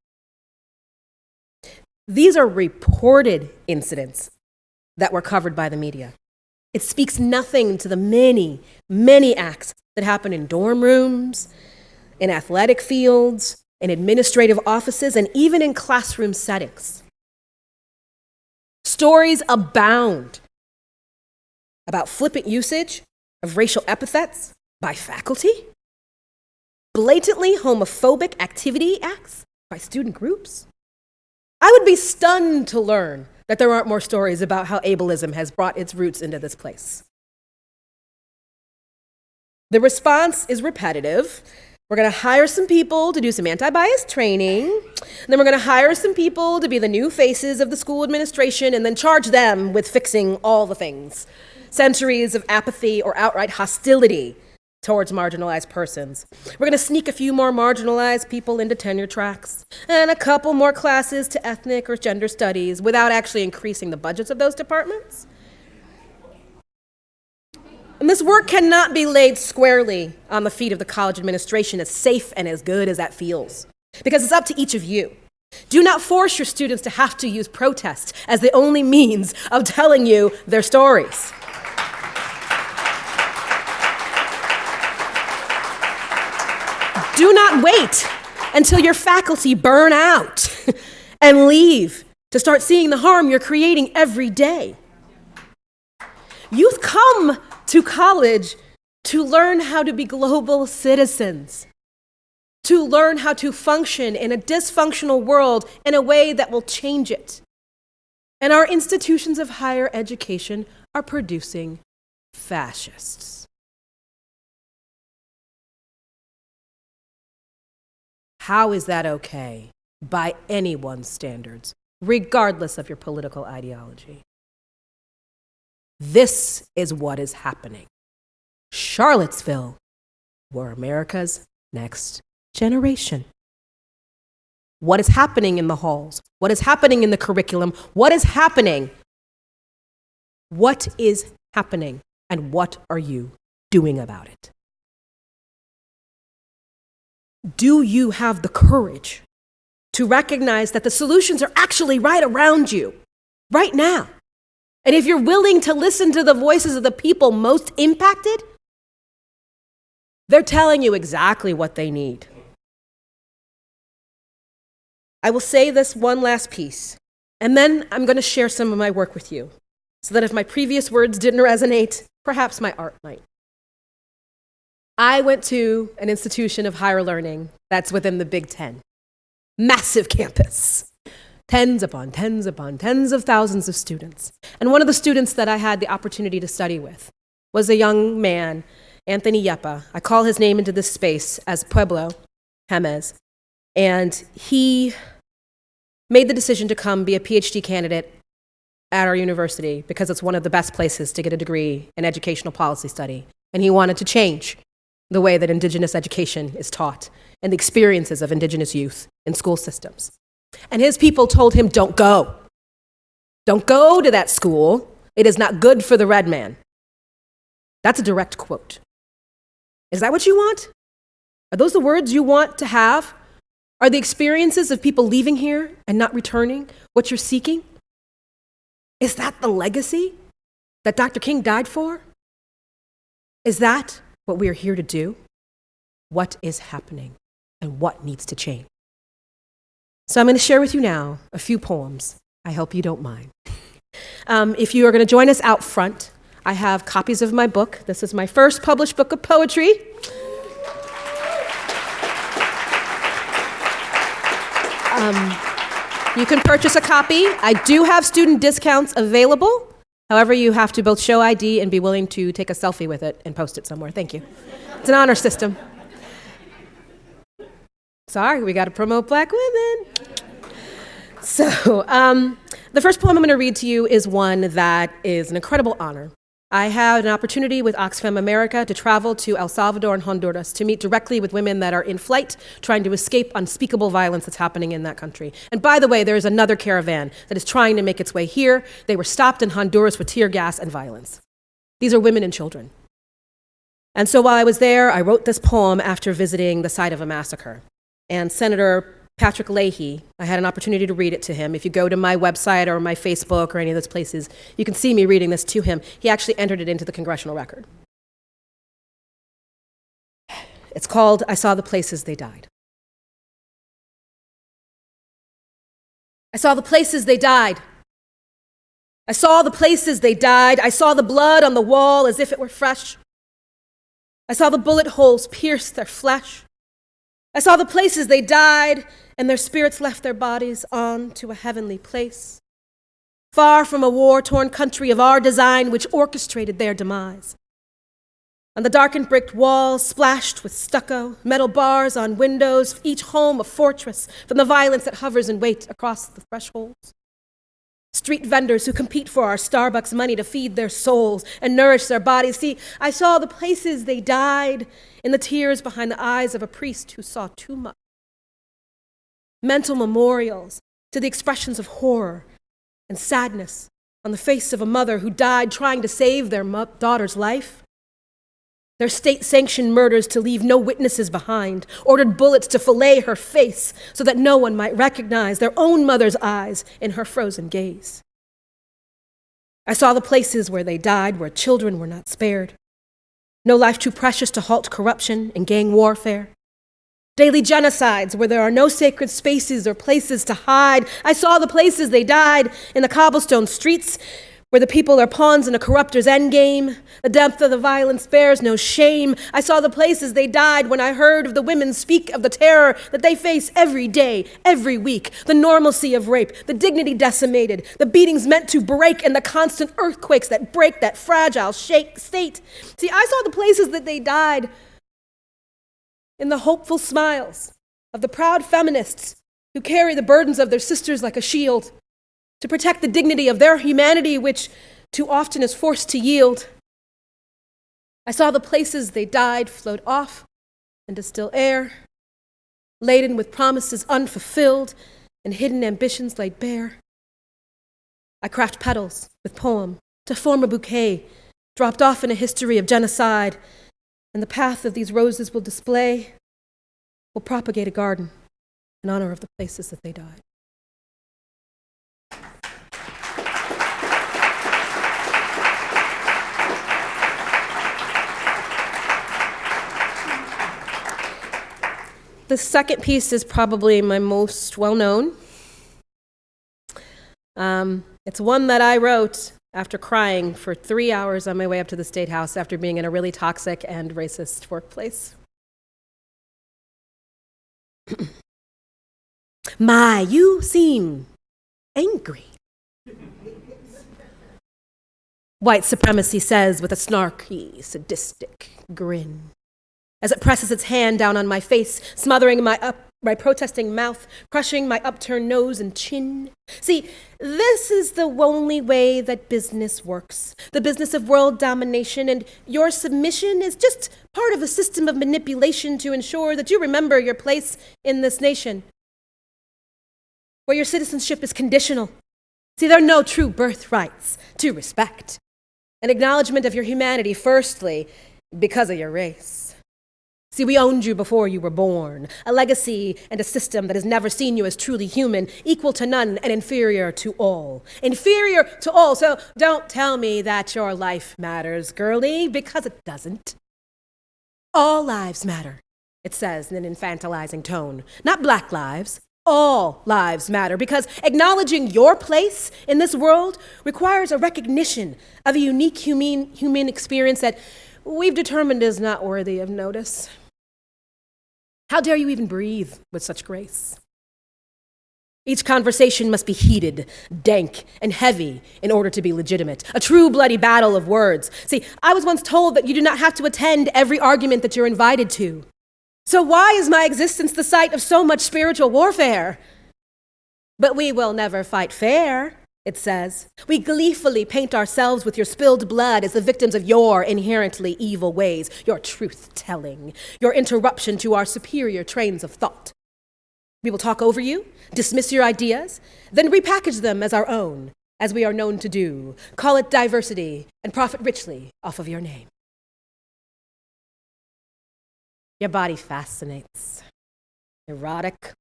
These are reported incidents that were covered by the media. It speaks nothing to the many, many acts that happen in dorm rooms, in athletic fields, in administrative offices, and even in classroom settings. Stories abound about flippant usage of racial epithets by faculty, blatantly homophobic activity acts by student groups. I would be stunned to learn that there aren't more stories about how ableism has brought its roots into this place. The response is repetitive. We're going to hire some people to do some anti-bias training. And then we're going to hire some people to be the new faces of the school administration and then charge them with fixing all the things. Centuries of apathy or outright hostility towards marginalized persons. We're going to sneak a few more marginalized people into tenure tracks and a couple more classes to ethnic or gender studies without actually increasing the budgets of those departments. And this work cannot be laid squarely on the feet of the college administration, as safe and as good as that feels, because it's up to each of you. Do not force your students to have to use protest as the only means of telling you their stories. Do not wait until your faculty burn out and leave to start seeing the harm you're creating every day. Youth come to college to learn how to be global citizens, to learn how to function in a dysfunctional world in a way that will change it. And our institutions of higher education are producing fascists. How is that okay by anyone's standards, regardless of your political ideology? This is what is happening. Charlottesville, we're America's next generation. What is happening in the halls? What is happening in the curriculum? What is happening? What is happening? And what are you doing about it? Do you have the courage to recognize that the solutions are actually right around you, right now? And if you're willing to listen to the voices of the people most impacted, they're telling you exactly what they need. I will say this one last piece, and then I'm going to share some of my work with you, so that if my previous words didn't resonate, perhaps my art might. I went to an institution of higher learning that's within the Big Ten. Massive campus. Tens upon tens upon tens of thousands of students. And one of the students that I had the opportunity to study with was a young man, Anthony Yeppa. I call his name into this space as Pueblo James. And he made the decision to come be a PhD candidate at our university because it's one of the best places to get a degree in educational policy study. And he wanted to change the way that Indigenous education is taught and the experiences of Indigenous youth in school systems. And his people told him, don't go. Don't go to that school. It is not good for the red man. That's a direct quote. Is that what you want? Are those the words you want to have? Are the experiences of people leaving here and not returning what you're seeking? Is that the legacy that Dr. King died for? Is that what we are here to do? What is happening and what needs to change? So I'm going to share with you now a few poems. I hope you don't mind. If you are going to join us out front, I have copies of my book. This is my first published book of poetry. You can purchase a copy. I do have student discounts available. However, you have to both show ID and be willing to take a selfie with it and post it somewhere. Thank you. It's an honor system. Sorry, we got to promote Black women. So, the first poem I'm going to read to you is one that is an incredible honor. I had an opportunity with Oxfam America to travel to El Salvador and Honduras to meet directly with women that are in flight trying to escape unspeakable violence that's happening in that country. And by the way, there is another caravan that is trying to make its way here. They were stopped in Honduras with tear gas and violence. These are women and children. And so while I was there, I wrote this poem after visiting the site of a massacre. And Senator Patrick Leahy, I had an opportunity to read it to him. If you go to my website or my Facebook or any of those places, you can see me reading this to him. He actually entered it into the congressional record. It's called I Saw the Places They Died. I saw the places they died. I saw the places they died. I saw the blood on the wall as if it were fresh. I saw the bullet holes pierce their flesh. I saw the places they died, and their spirits left their bodies on to a heavenly place, far from a war-torn country of our design which orchestrated their demise. On the darkened brick walls, splashed with stucco, metal bars on windows, each home a fortress from the violence that hovers in wait across the thresholds. Street vendors who compete for our Starbucks money to feed their souls and nourish their bodies. See, I saw the places they died in the tears behind the eyes of a priest who saw too much. Mental memorials to the expressions of horror and sadness on the face of a mother who died trying to save their daughter's life. Their state-sanctioned murders to leave no witnesses behind, ordered bullets to fillet her face so that no one might recognize their own mother's eyes in her frozen gaze. I saw the places where they died, where children were not spared. No life too precious to halt corruption and gang warfare. Daily genocides where there are no sacred spaces or places to hide. I saw the places they died in the cobblestone streets where the people are pawns in a corruptor's endgame. The depth of the violence bears no shame. I saw the places they died when I heard of the women speak of the terror that they face every day, every week, the normalcy of rape, the dignity decimated, the beatings meant to break, and the constant earthquakes that break that fragile state. See, I saw the places that they died in the hopeful smiles of the proud feminists who carry the burdens of their sisters like a shield, to protect the dignity of their humanity, which too often is forced to yield. I saw the places they died float off into still air, laden with promises unfulfilled and hidden ambitions laid bare. I craft petals with poem to form a bouquet, dropped off in a history of genocide, and the path of these roses will propagate a garden in honor of the places that they died. The second piece is probably my most well-known. It's one that I wrote after crying for 3 hours on my way up to the State House after being in a really toxic and racist workplace. My, you seem angry. White supremacy says with a snarky, sadistic grin as it presses its hand down on my face, smothering my protesting mouth, crushing my upturned nose and chin. See, this is the only way that business works, the business of world domination, and your submission is just part of a system of manipulation to ensure that you remember your place in this nation, where your citizenship is conditional. See, there are no true birthrights to respect. An acknowledgement of your humanity, firstly, because of your race. See, we owned you before you were born, a legacy and a system that has never seen you as truly human, equal to none and inferior to all. Inferior to all, so don't tell me that your life matters, girlie, because it doesn't. All lives matter, it says in an infantilizing tone. Not black lives. All lives matter, because acknowledging your place in this world requires a recognition of a unique human experience that we've determined is not worthy of notice. How dare you even breathe with such grace? Each conversation must be heated, dank, and heavy in order to be legitimate. A true bloody battle of words. See, I was once told that you do not have to attend every argument that you're invited to. So why is my existence the site of so much spiritual warfare? But we will never fight fair, it says. We gleefully paint ourselves with your spilled blood as the victims of your inherently evil ways, your truth-telling, your interruption to our superior trains of thought. We will talk over you, dismiss your ideas, then repackage them as our own, as we are known to do, call it diversity, and profit richly off of your name. Your body fascinates. Erotic,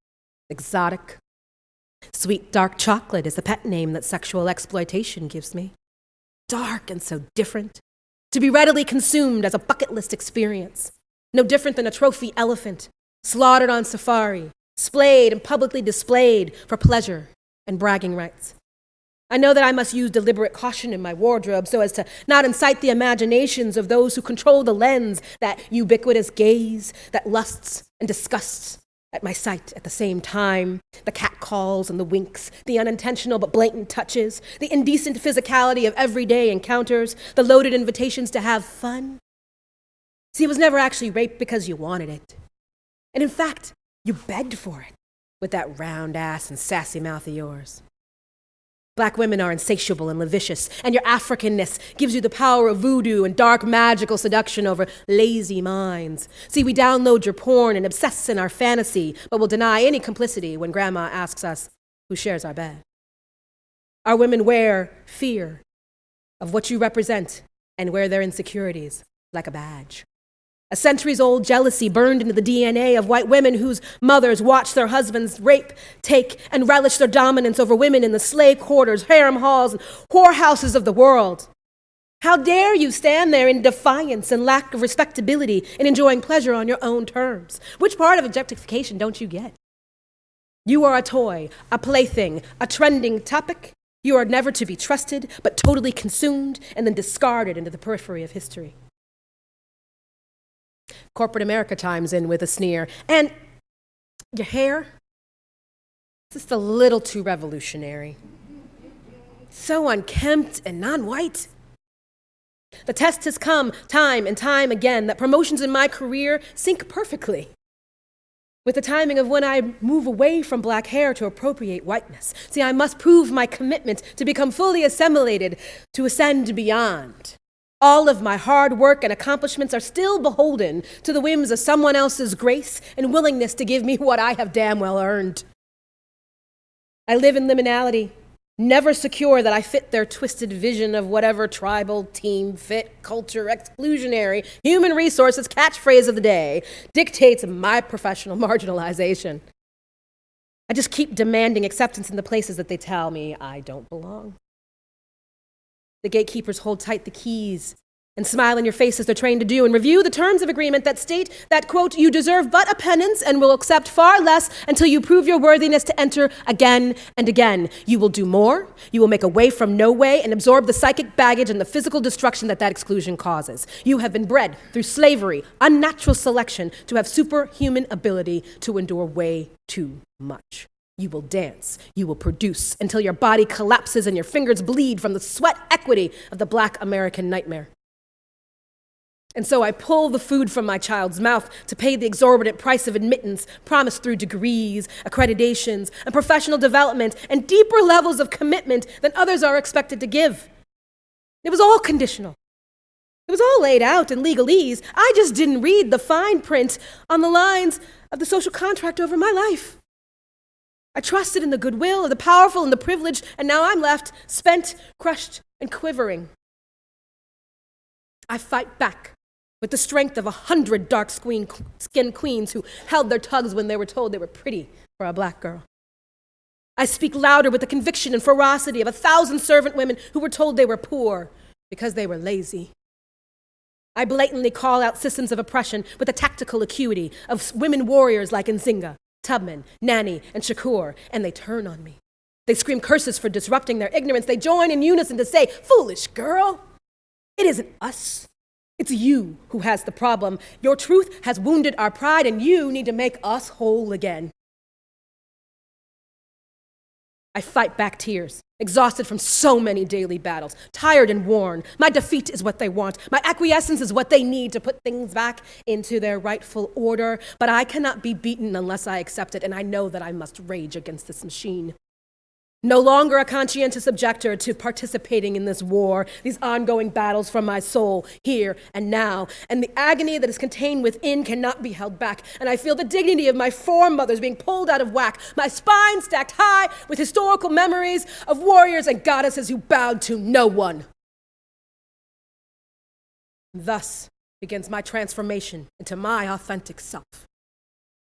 exotic. Sweet dark chocolate is the pet name that sexual exploitation gives me. Dark and so different. To be readily consumed as a bucket list experience. No different than a trophy elephant, slaughtered on safari, splayed and publicly displayed for pleasure and bragging rights. I know that I must use deliberate caution in my wardrobe so as to not incite the imaginations of those who control the lens, that ubiquitous gaze that lusts and disgusts at my sight at the same time, the catcalls and the winks, the unintentional but blatant touches, the indecent physicality of everyday encounters, the loaded invitations to have fun. See, it was never actually rape because you wanted it. And in fact, you begged for it with that round ass and sassy mouth of yours. Black women are insatiable and lascivious, and your Africanness gives you the power of voodoo and dark magical seduction over lazy minds. See, we download your porn and obsess in our fantasy, but will deny any complicity when grandma asks us who shares our bed. Our women wear fear of what you represent and wear their insecurities like a badge. A centuries-old jealousy burned into the DNA of white women whose mothers watched their husbands rape, take, and relish their dominance over women in the slave quarters, harem halls, and whorehouses of the world. How dare you stand there in defiance and lack of respectability in enjoying pleasure on your own terms? Which part of objectification don't you get? You are a toy, a plaything, a trending topic. You are never to be trusted, but totally consumed and then discarded into the periphery of history. Corporate America chimes in with a sneer. And your hair? It's just a little too revolutionary. So unkempt and non-white. The test has come time and time again that promotions in my career sync perfectly with the timing of when I move away from black hair to appropriate whiteness. See, I must prove my commitment to become fully assimilated, to ascend beyond. All of my hard work and accomplishments are still beholden to the whims of someone else's grace and willingness to give me what I have damn well earned. I live in liminality, never secure that I fit their twisted vision of whatever tribal, team, fit, culture, exclusionary, human resources catchphrase of the day dictates my professional marginalization. I just keep demanding acceptance in the places that they tell me I don't belong. The gatekeepers hold tight the keys and smile in your face as they're trained to do, and review the terms of agreement that state that, quote, you deserve but a penance and will accept far less until you prove your worthiness to enter again and again. You will do more, you will make a way from no way, and absorb the psychic baggage and the physical destruction that exclusion causes. You have been bred through slavery, unnatural selection, to have superhuman ability to endure way too much. You will dance, you will produce, until your body collapses and your fingers bleed from the sweat equity of the Black American nightmare. And so I pull the food from my child's mouth to pay the exorbitant price of admittance promised through degrees, accreditations, and professional development, and deeper levels of commitment than others are expected to give. It was all conditional. It was all laid out in legalese. I just didn't read the fine print on the lines of the social contract over my life. I trusted in the goodwill of the powerful and the privileged, and now I'm left spent, crushed, and quivering. I fight back with the strength of 100 dark-skinned queens who held their tugs when they were told they were pretty for a Black girl. I speak louder with the conviction and ferocity of 1,000 servant women who were told they were poor because they were lazy. I blatantly call out systems of oppression with the tactical acuity of women warriors like Nzinga, Tubman, Nanny, and Shakur, and they turn on me. They scream curses for disrupting their ignorance. They join in unison to say, foolish girl, it isn't us. It's you who has the problem. Your truth has wounded our pride, and you need to make us whole again. I fight back tears, exhausted from so many daily battles, tired and worn. My defeat is what they want. My acquiescence is what they need to put things back into their rightful order. But I cannot be beaten unless I accept it, and I know that I must rage against this machine. No longer a conscientious objector to participating in this war, these ongoing battles for my soul, here and now. And the agony that is contained within cannot be held back. And I feel the dignity of my foremothers being pulled out of whack, my spine stacked high with historical memories of warriors and goddesses who bowed to no one. Thus begins my transformation into my authentic self.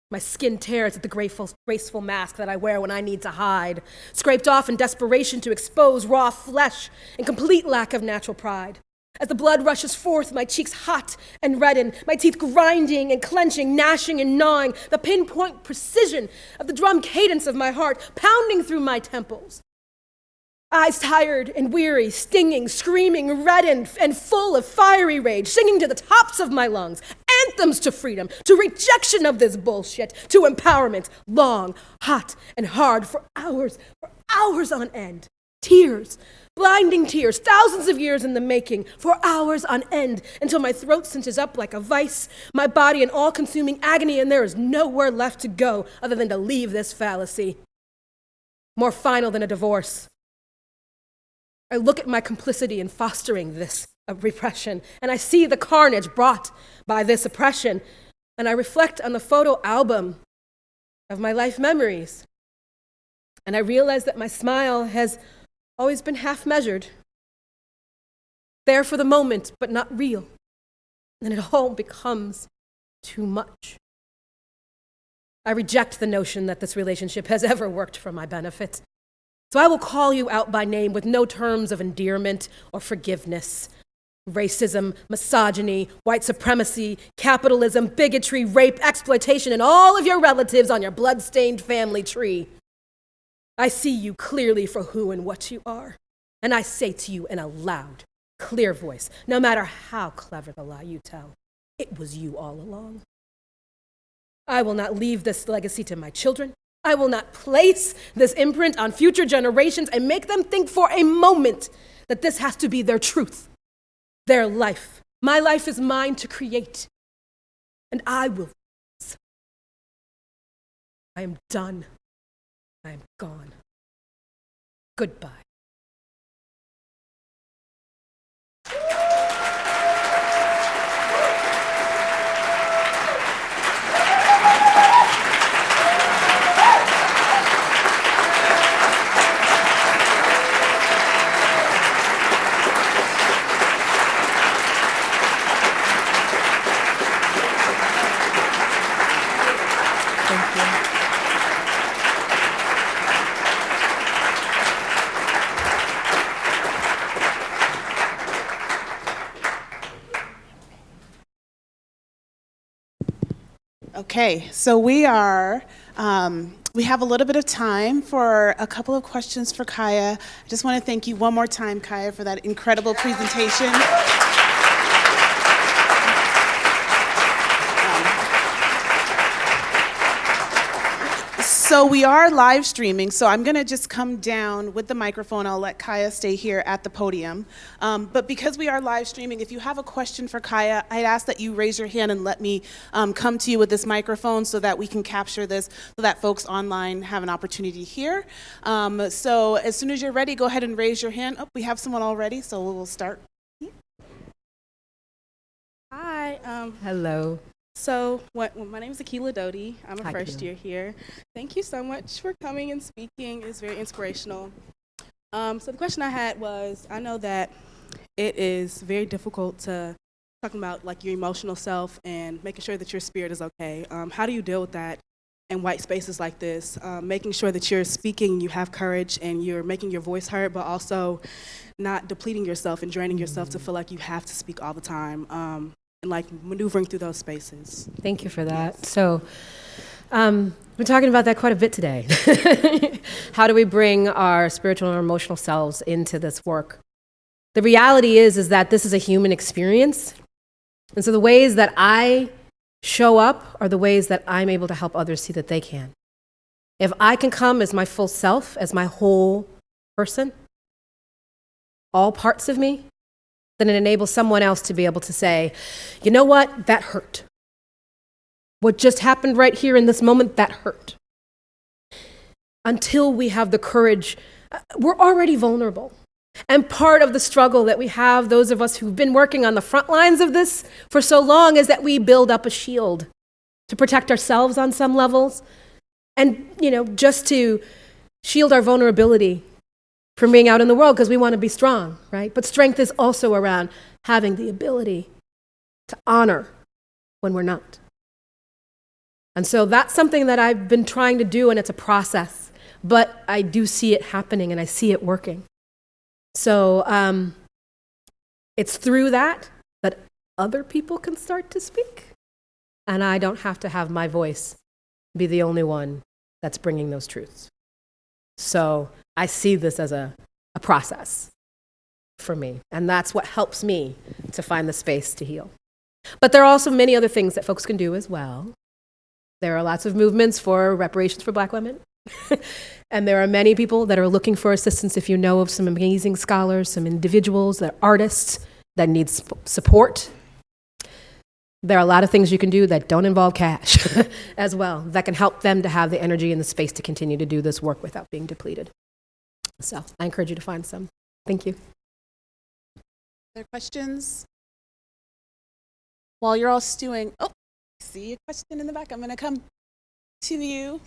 My skin tears at the graceful mask that I wear when I need to hide, scraped off in desperation to expose raw flesh in complete lack of natural pride. As the blood rushes forth, my cheeks hot and redden, my teeth grinding and clenching, gnashing and gnawing, the pinpoint precision of the drum cadence of my heart pounding through my temples. Eyes tired and weary, stinging, screaming, reddened, and full of fiery rage, singing to the tops of my lungs, anthems to freedom, to rejection of this bullshit, to empowerment, long, hot, and hard for hours on end. Tears, blinding tears, thousands of years in the making, for hours on end, until my throat cinches up like a vice, my body in all-consuming agony, and there is nowhere left to go other than to leave this fallacy. More final than a divorce. I look at my complicity in fostering this repression, and I see the carnage brought by this oppression, and I reflect on the photo album of my life memories, and I realize that my smile has always been half measured, there for the moment, but not real, and it all becomes too much. I reject the notion that this relationship has ever worked for my benefit. So I will call you out by name with no terms of endearment or forgiveness. Racism, misogyny, white supremacy, capitalism, bigotry, rape, exploitation, and all of your relatives on your blood-stained family tree. I see you clearly for who and what you are. And I say to you in a loud, clear voice, no matter how clever the lie you tell, it was you all along. I will not leave this legacy to my children. I will not place this imprint on future generations and make them think for a moment that this has to be their truth, their life. My life is mine to create, and I will. I am done. I am gone. Goodbye. Okay, so we have a little bit of time for a couple of questions for Kiah. I just want to thank you one more time, Kiah, for that incredible presentation. So we are live streaming, so I'm going to just come down with the microphone. I'll let Kiah stay here at the podium. But because we are live streaming, if you have a question for Kiah, I'd ask that you raise your hand and let me come to you with this microphone so that we can capture this, so that folks online have an opportunity to hear. So as soon as you're ready, go ahead and raise your hand. Oh, we have someone already, so we'll start. Hi. Hello. So my name is Akilah Doty. I'm a Hi, first Akilah. year here. Thank you so much for coming and speaking. It's very inspirational. So the question I had was, I know that it is very difficult to talking about like your emotional self and making sure that your spirit is okay. How do you deal with that in white spaces like this? Making sure that you're speaking, you have courage, and you're making your voice heard, but also not depleting yourself and draining yourself to feel like you have to speak all the time. And like maneuvering through those spaces. Thank you for that. So, we're talking about that quite a bit today. How do we bring our spiritual and emotional selves into this work? The reality is that this is a human experience. And so the ways that I show up are the ways that I'm able to help others see that they can. If I can come as my full self, as my whole person, all parts of me, then it enables someone else to be able to say, you know what, that hurt. What just happened right here in this moment, that hurt. Until we have the courage, we're already vulnerable. And part of the struggle that we have, those of us who've been working on the front lines of this for so long, is that we build up a shield to protect ourselves on some levels and, just to shield our vulnerability from being out in the world because we want to be strong, right? But strength is also around having the ability to honor when we're not. And so that's something that I've been trying to do, and it's a process, but I do see it happening and I see it working. So it's through that other people can start to speak, and I don't have to have my voice be the only one that's bringing those truths. So I see this as a process for me, and that's what helps me to find the space to heal. But there are also many other things that folks can do as well. There are lots of movements for reparations for Black women, and there are many people that are looking for assistance. If you know of some amazing scholars, some individuals, that are artists that need support, there are a lot of things you can do that don't involve cash as well, that can help them to have the energy and the space to continue to do this work without being depleted. So I encourage you to find some. Thank you. Other questions? While you're all stewing, I see a question in the back. I'm going to come to you.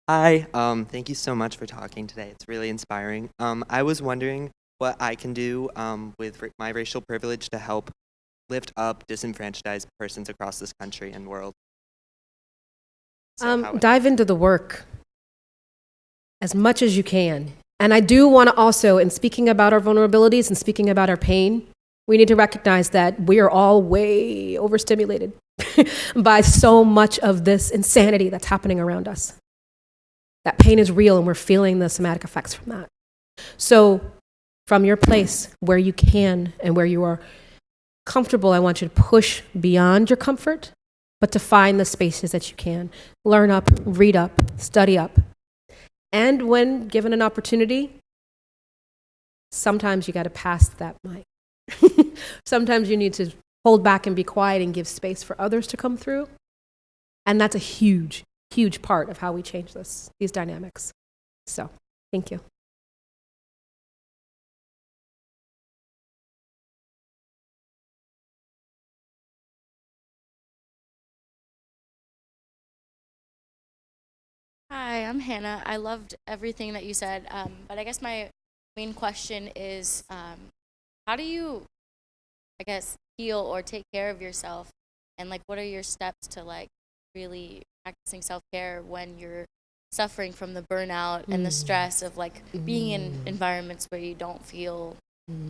Hi, thank you so much for talking today. It's really inspiring. I was wondering what I can do with my racial privilege to help lift up disenfranchised persons across this country and world. So Dive into the work as much as you can. And I do want to also, in speaking about our vulnerabilities and speaking about our pain, we need to recognize that we are all way overstimulated by so much of this insanity that's happening around us. That pain is real, and we're feeling the somatic effects from that. So from your place where you can and where you are comfortable, I want you to push beyond your comfort, but to find the spaces that you can. Learn up, read up, study up. And when given an opportunity, sometimes you got to pass that mic. Sometimes you need to hold back and be quiet and give space for others to come through. And that's a huge part of how we change these dynamics. So, thank you. Hi, I'm Hannah. I loved everything that you said, but I guess my main question is, how do you, heal or take care of yourself, and what are your steps to really practicing self-care when you're suffering from the burnout and the stress of like being in environments where you don't feel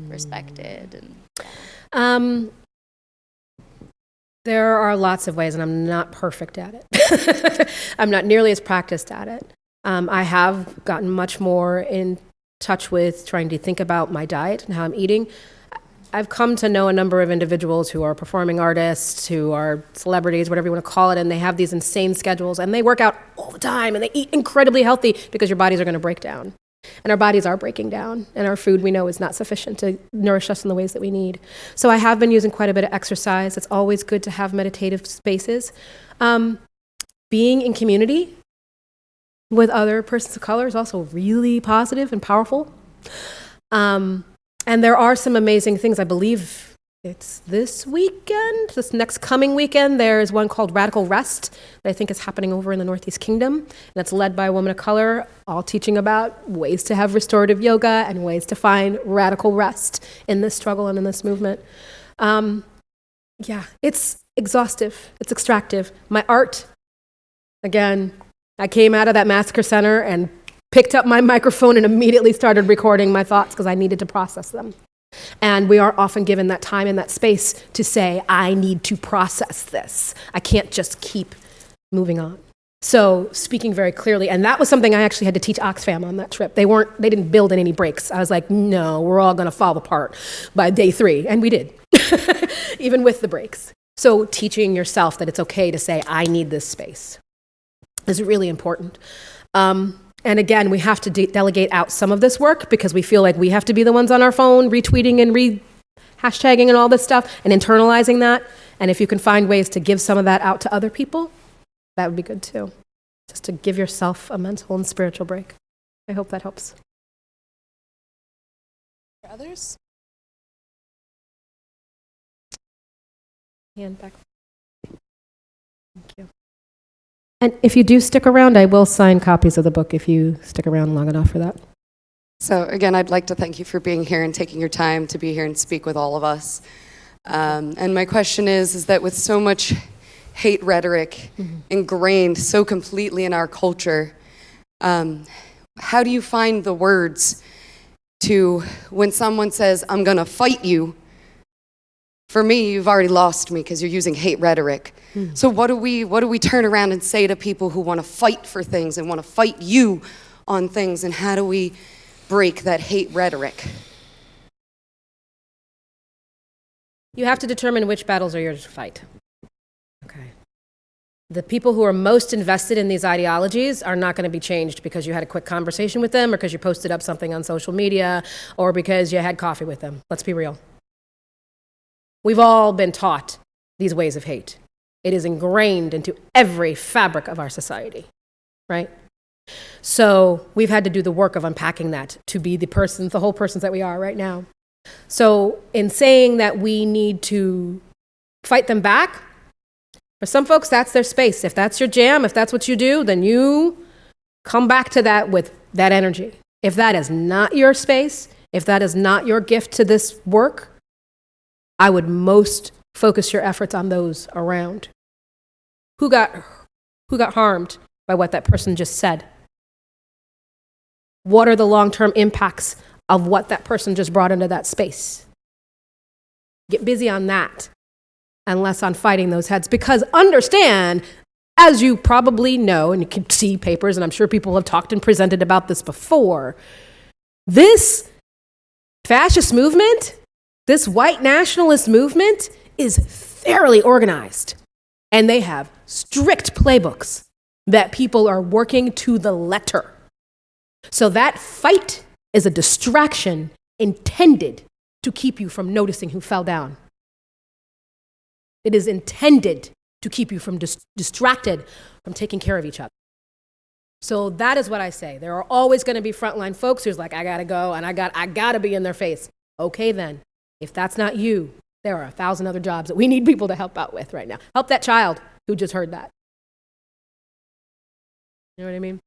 respected and There are lots of ways, and I'm not perfect at it. I'm not nearly as practiced at it. I have gotten much more in touch with trying to think about my diet and how I'm eating. I've come to know a number of individuals who are performing artists, who are celebrities, whatever you want to call it, and they have these insane schedules, and they work out all the time, and they eat incredibly healthy because your bodies are going to break down. And our bodies are breaking down, and our food, we know, is not sufficient to nourish us in the ways that we need. So I have been using quite a bit of exercise. It's always good to have meditative spaces. Being in community with other persons of color is also really positive and powerful. And there are some amazing things. I believe it's this weekend, this next coming weekend, there's one called Radical Rest that I think is happening over in the Northeast Kingdom. And it's led by a woman of color, all teaching about ways to have restorative yoga and ways to find radical rest in this struggle and in this movement. Yeah, it's exhaustive. It's extractive. My art, again, I came out of that massacre center and picked up my microphone and immediately started recording my thoughts because I needed to process them. And we are often given that time and that space to say, I need to process this. I can't just keep moving on. So speaking very clearly, and that was something I actually had to teach Oxfam on that trip. They didn't build in any breaks. I was like, no, we're all gonna fall apart by day 3. And we did, even with the breaks. So teaching yourself that it's okay to say, I need this space is really important. And again, we have to delegate out some of this work because we feel like we have to be the ones on our phone retweeting and hashtagging and all this stuff and internalizing that. And if you can find ways to give some of that out to other people, that would be good too. Just to give yourself a mental and spiritual break. I hope that helps. Others? Hand back. Thank you. And if you do stick around, I will sign copies of the book if you stick around long enough for that. So again, I'd like to thank you for being here and taking your time to be here and speak with all of us. And my question is that with so much hate rhetoric ingrained so completely in our culture, how do you find the words to, when someone says, I'm gonna fight you, for me, you've already lost me because you're using hate rhetoric. So what do we turn around and say to people who want to fight for things and want to fight you on things, and how do we break that hate rhetoric? You have to determine which battles are yours to fight. Okay. The people who are most invested in these ideologies are not going to be changed because you had a quick conversation with them or because you posted up something on social media or because you had coffee with them. Let's be real. We've all been taught these ways of hate. It is ingrained into every fabric of our society, right? So we've had to do the work of unpacking that to be the whole persons that we are right now. So in saying that we need to fight them back, for some folks, that's their space. If that's your jam, if that's what you do, then you come back to that with that energy. If that is not your space, if that is not your gift to this work, I would most focus your efforts on those around. Who got harmed by what that person just said? What are the long-term impacts of what that person just brought into that space? Get busy on that and less on fighting those heads. Because understand, as you probably know, and you can see papers, and I'm sure people have talked and presented about this before, this fascist movement, this white nationalist movement is fairly organized, and they have strict playbooks that people are working to the letter. So that fight is a distraction intended to keep you from noticing who fell down. It is intended to keep you from distracted from taking care of each other. So that is what I say. There are always going to be frontline folks who's like, I gotta go, and I gotta be in their face. Okay then. If that's not you, there are 1,000 other jobs that we need people to help out with right now. Help that child who just heard that. You know what I mean?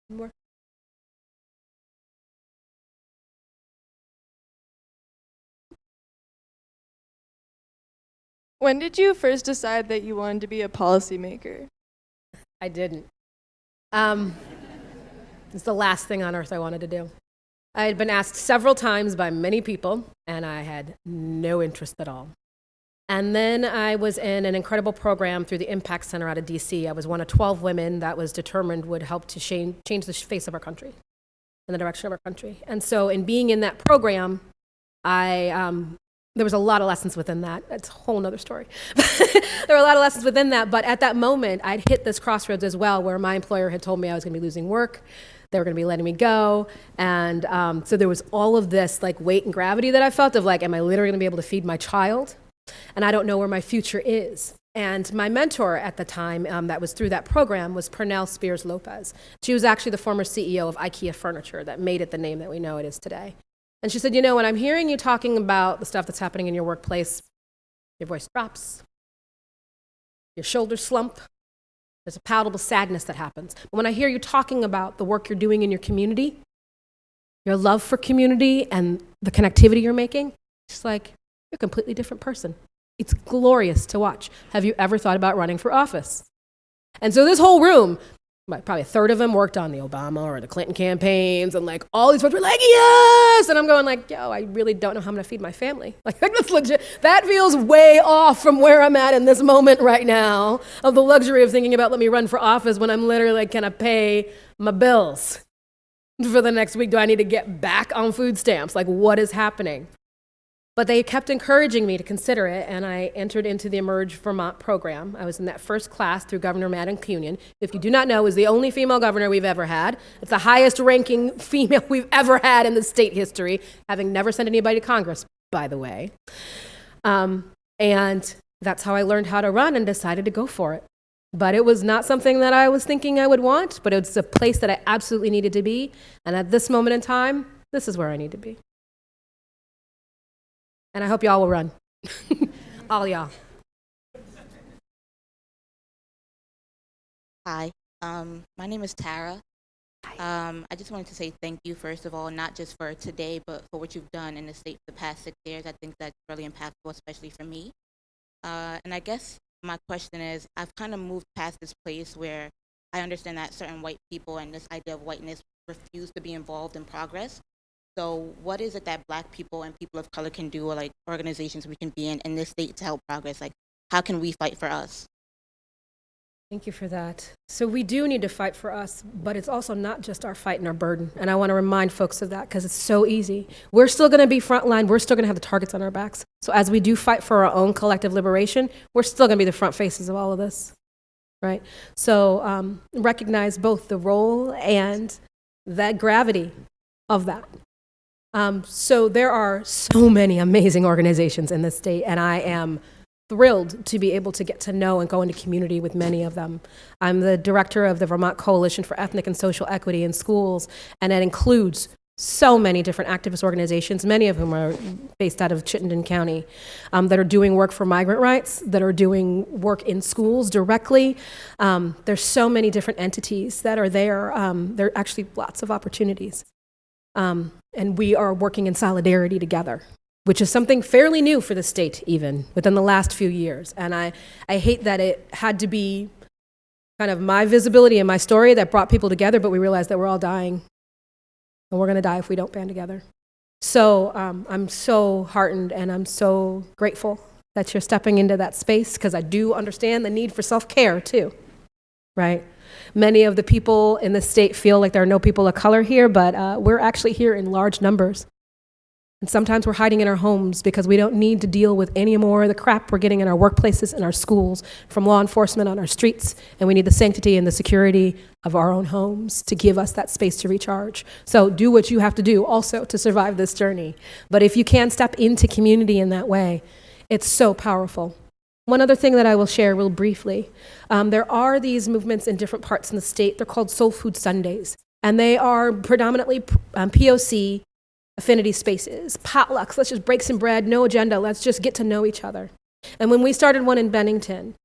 More? When did you first decide that you wanted to be a policymaker? I didn't. It's the last thing on earth I wanted to do. I had been asked several times by many people, and I had no interest at all. And then I was in an incredible program through the Impact Center out of DC. I was one of 12 women that was determined would help to change the face of our country, in the direction of our country. And so in being in that program, there was a lot of lessons within that. That's a whole nother story. There were a lot of lessons within that, but at that moment, I'd hit this crossroads as well, where my employer had told me I was gonna be losing work, they were gonna be letting me go, and so there was all of this like weight and gravity that I felt of like, am I literally gonna be able to feed my child? And I don't know where my future is. And my mentor at the time that was through that program was Pernell Spears Lopez. She was actually the former CEO of IKEA Furniture that made it the name that we know it is today. And she said, you know, when I'm hearing you talking about the stuff that's happening in your workplace, your voice drops, your shoulders slump, there's a palpable sadness that happens. But when I hear you talking about the work you're doing in your community, your love for community and the connectivity you're making, it's like, you're a completely different person. It's glorious to watch. Have you ever thought about running for office? And so this whole room, probably a third of them worked on the Obama or the Clinton campaigns, and like all these folks were like, yes! And I'm going like, yo, I really don't know how I'm gonna feed my family. Like that's legit. That feels way off from where I'm at in this moment right now of the luxury of thinking about let me run for office when I'm literally like, can I pay my bills for the next week? Do I need to get back on food stamps? Like what is happening? But they kept encouraging me to consider it, and I entered into the Emerge Vermont program. I was in that first class through Governor Madden Cunyon. If you do not know, is the only female governor we've ever had. It's the highest ranking female we've ever had in the state history, having never sent anybody to Congress, by the way. And that's how I learned how to run and decided to go for it. But it was not something that I was thinking I would want, but it was a place that I absolutely needed to be. And at this moment in time, this is where I need to be. And I hope y'all will run. All y'all. Hi, my name is Tara. I just wanted to say thank you, first of all, not just for today, but for what you've done in the state for the past 6 years. I think that's really impactful, especially for me. And I guess my question is, I've kind of moved past this place where I understand that certain white people and this idea of whiteness refuse to be involved in progress. So what is it that Black people and people of color can do, or like organizations we can be in this state to help progress? Like, how can we fight for us? Thank you for that. So we do need to fight for us, but it's also not just our fight and our burden. And I want to remind folks of that because it's so easy. We're still going to be frontline. We're still going to have the targets on our backs. So as we do fight for our own collective liberation, we're still going to be the front faces of all of this, right? So recognize both the role and that gravity of that. So there are so many amazing organizations in this state, and I am thrilled to be able to get to know and go into community with many of them. I'm the director of the Vermont Coalition for Ethnic and Social Equity in Schools, and that includes so many different activist organizations, many of whom are based out of Chittenden County, that are doing work for migrant rights, that are doing work in schools directly. There's so many different entities that are there. There are actually lots of opportunities. And we are working in solidarity together, which is something fairly new for the state even within the last few years. And I hate that it had to be kind of my visibility and my story that brought people together, but we realized that we're all dying and we're gonna die if we don't band together. So I'm so heartened and I'm so grateful that you're stepping into that space because I do understand the need for self-care too, right? Many of the people in the state feel like there are no people of color here, but we're actually here in large numbers. And sometimes we're hiding in our homes because we don't need to deal with any more of the crap we're getting in our workplaces and our schools from law enforcement on our streets, and we need the sanctity and the security of our own homes to give us that space to recharge. So do what you have to do also to survive this journey. But if you can step into community in that way, it's so powerful. One other thing that I will share real briefly, there are these movements in different parts in the state. They're called Soul Food Sundays, and they are predominantly POC affinity spaces, potlucks. Let's just break some bread, no agenda. Let's just get to know each other. And when we started one in Bennington,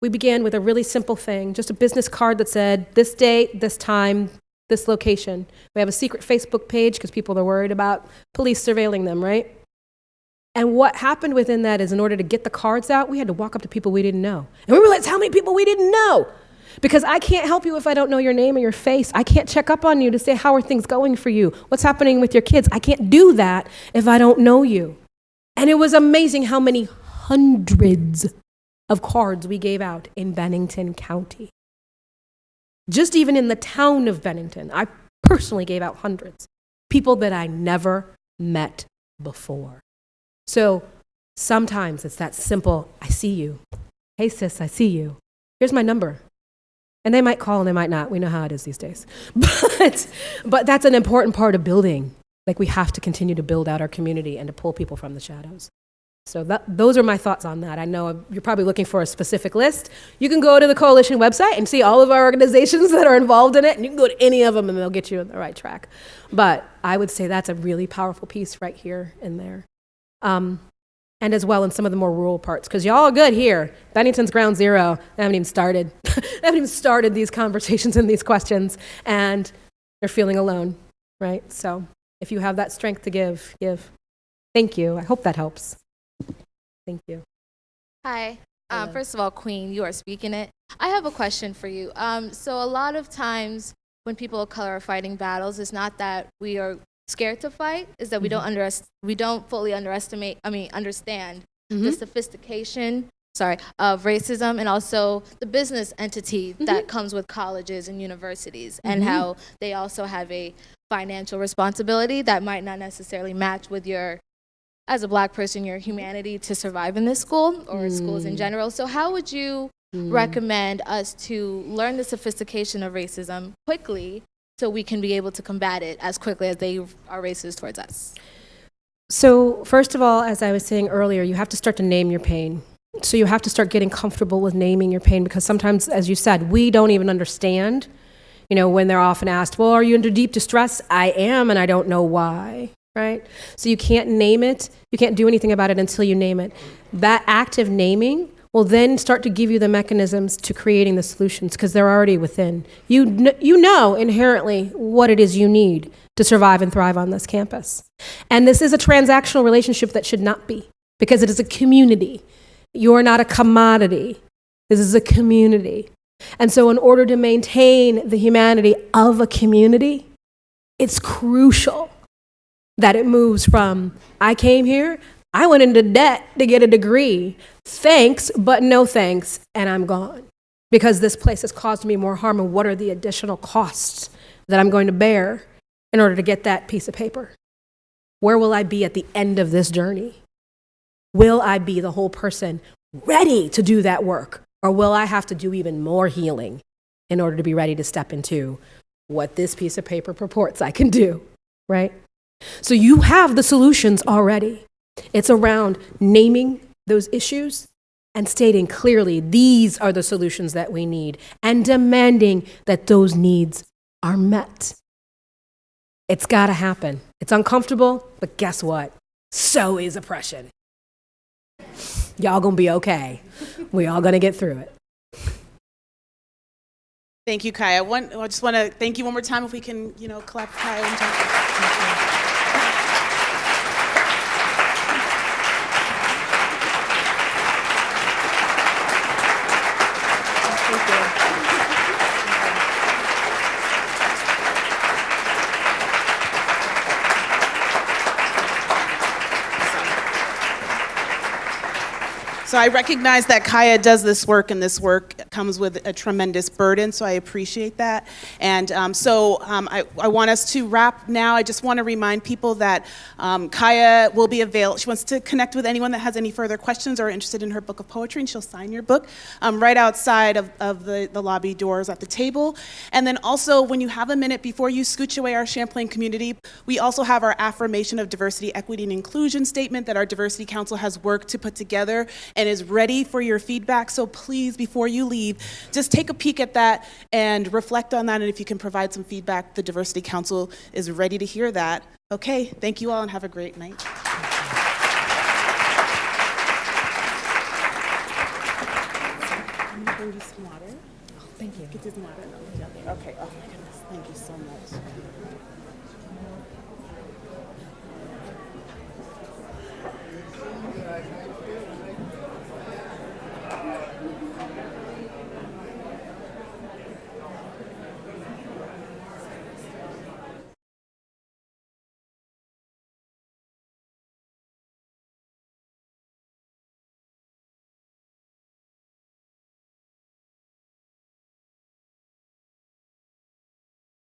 we began with a really simple thing, just a business card that said this date, this time, this location. We have a secret Facebook page because people are worried about police surveilling them, right? And what happened within that is in order to get the cards out, we had to walk up to people we didn't know. And we realized how many people we didn't know. Because I can't help you if I don't know your name or your face. I can't check up on you to say, how are things going for you? What's happening with your kids? I can't do that if I don't know you. And it was amazing how many hundreds of cards we gave out in Bennington County. Just even in the town of Bennington, I personally gave out hundreds. People that I never met before. So sometimes it's that simple, I see you. Hey sis, I see you. Here's my number. And they might call and they might not. We know how it is these days. But that's an important part of building. Like we have to continue to build out our community and to pull people from the shadows. So those are my thoughts on that. I know you're probably looking for a specific list. You can go to the Coalition website and see all of our organizations that are involved in it, and you can go to any of them and they'll get you on the right track. But I would say that's a really powerful piece right here and there. And as well in some of the more rural parts, because y'all are good here. Bennington's ground zero. They haven't even started. They haven't even started these conversations and these questions, and they're feeling alone, right? So if you have that strength to give. Thank you. I hope that helps. Thank you. Hi. First of all, Queen, you are speaking it. I have a question for you. So a lot of times when people of color are fighting battles, it's not that we are scared to fight, is that we don't fully understand the sophistication of racism and also the business entity that comes with colleges and universities, and how they also have a financial responsibility that might not necessarily match with your, as a Black person, your humanity to survive in this school or schools in general. So how would you recommend us to learn the sophistication of racism quickly so we can be able to combat it as quickly as they are racist towards us? So first of all, as I was saying earlier, you have to start to name your pain. So you have to start getting comfortable with naming your pain, because sometimes, as you said, we don't even understand, when they're often asked, well, are you under deep distress? I am, and I don't know why, right? So you can't name it. You can't do anything about it until you name it. That active naming will then start to give you the mechanisms to creating the solutions, because they're already within. You know inherently what it is you need to survive and thrive on this campus. And this is a transactional relationship that should not be, because it is a community. You're not a commodity. This is a community. And so in order to maintain the humanity of a community, it's crucial that it moves from, I came here, I went into debt to get a degree. Thanks, but no thanks, and I'm gone. Because this place has caused me more harm, and what are the additional costs that I'm going to bear in order to get that piece of paper? Where will I be at the end of this journey? Will I be the whole person ready to do that work? Or will I have to do even more healing in order to be ready to step into what this piece of paper purports I can do, right? So you have the solutions already. It's around naming those issues and stating clearly, these are the solutions that we need, and demanding that those needs are met. It's gotta happen. It's uncomfortable, but guess what? So is oppression. Y'all gonna be okay. We all gonna get through it. Thank you, Kiah. I just want to thank you one more time. If we can, clap for Kiah one time. So I recognize that Kiah does this work, and this work comes with a tremendous burden, so I appreciate that. And I want us to wrap now. I just want to remind people that Kiah will be available. She wants to connect with anyone that has any further questions or are interested in her book of poetry, and she'll sign your book right outside of the lobby doors at the table. And then also, when you have a minute before you scooch away our Champlain community, we also have our affirmation of diversity, equity, and inclusion statement that our Diversity Council has worked to put together and is ready for your feedback. So please, before you leave, just take a peek at that and reflect on that. And if you can provide some feedback, the Diversity Council is ready to hear that. Okay, thank you all and have a great night. I'm gonna bring you some water. Oh, thank you. Get this water. Okay, oh my goodness, thank you so much.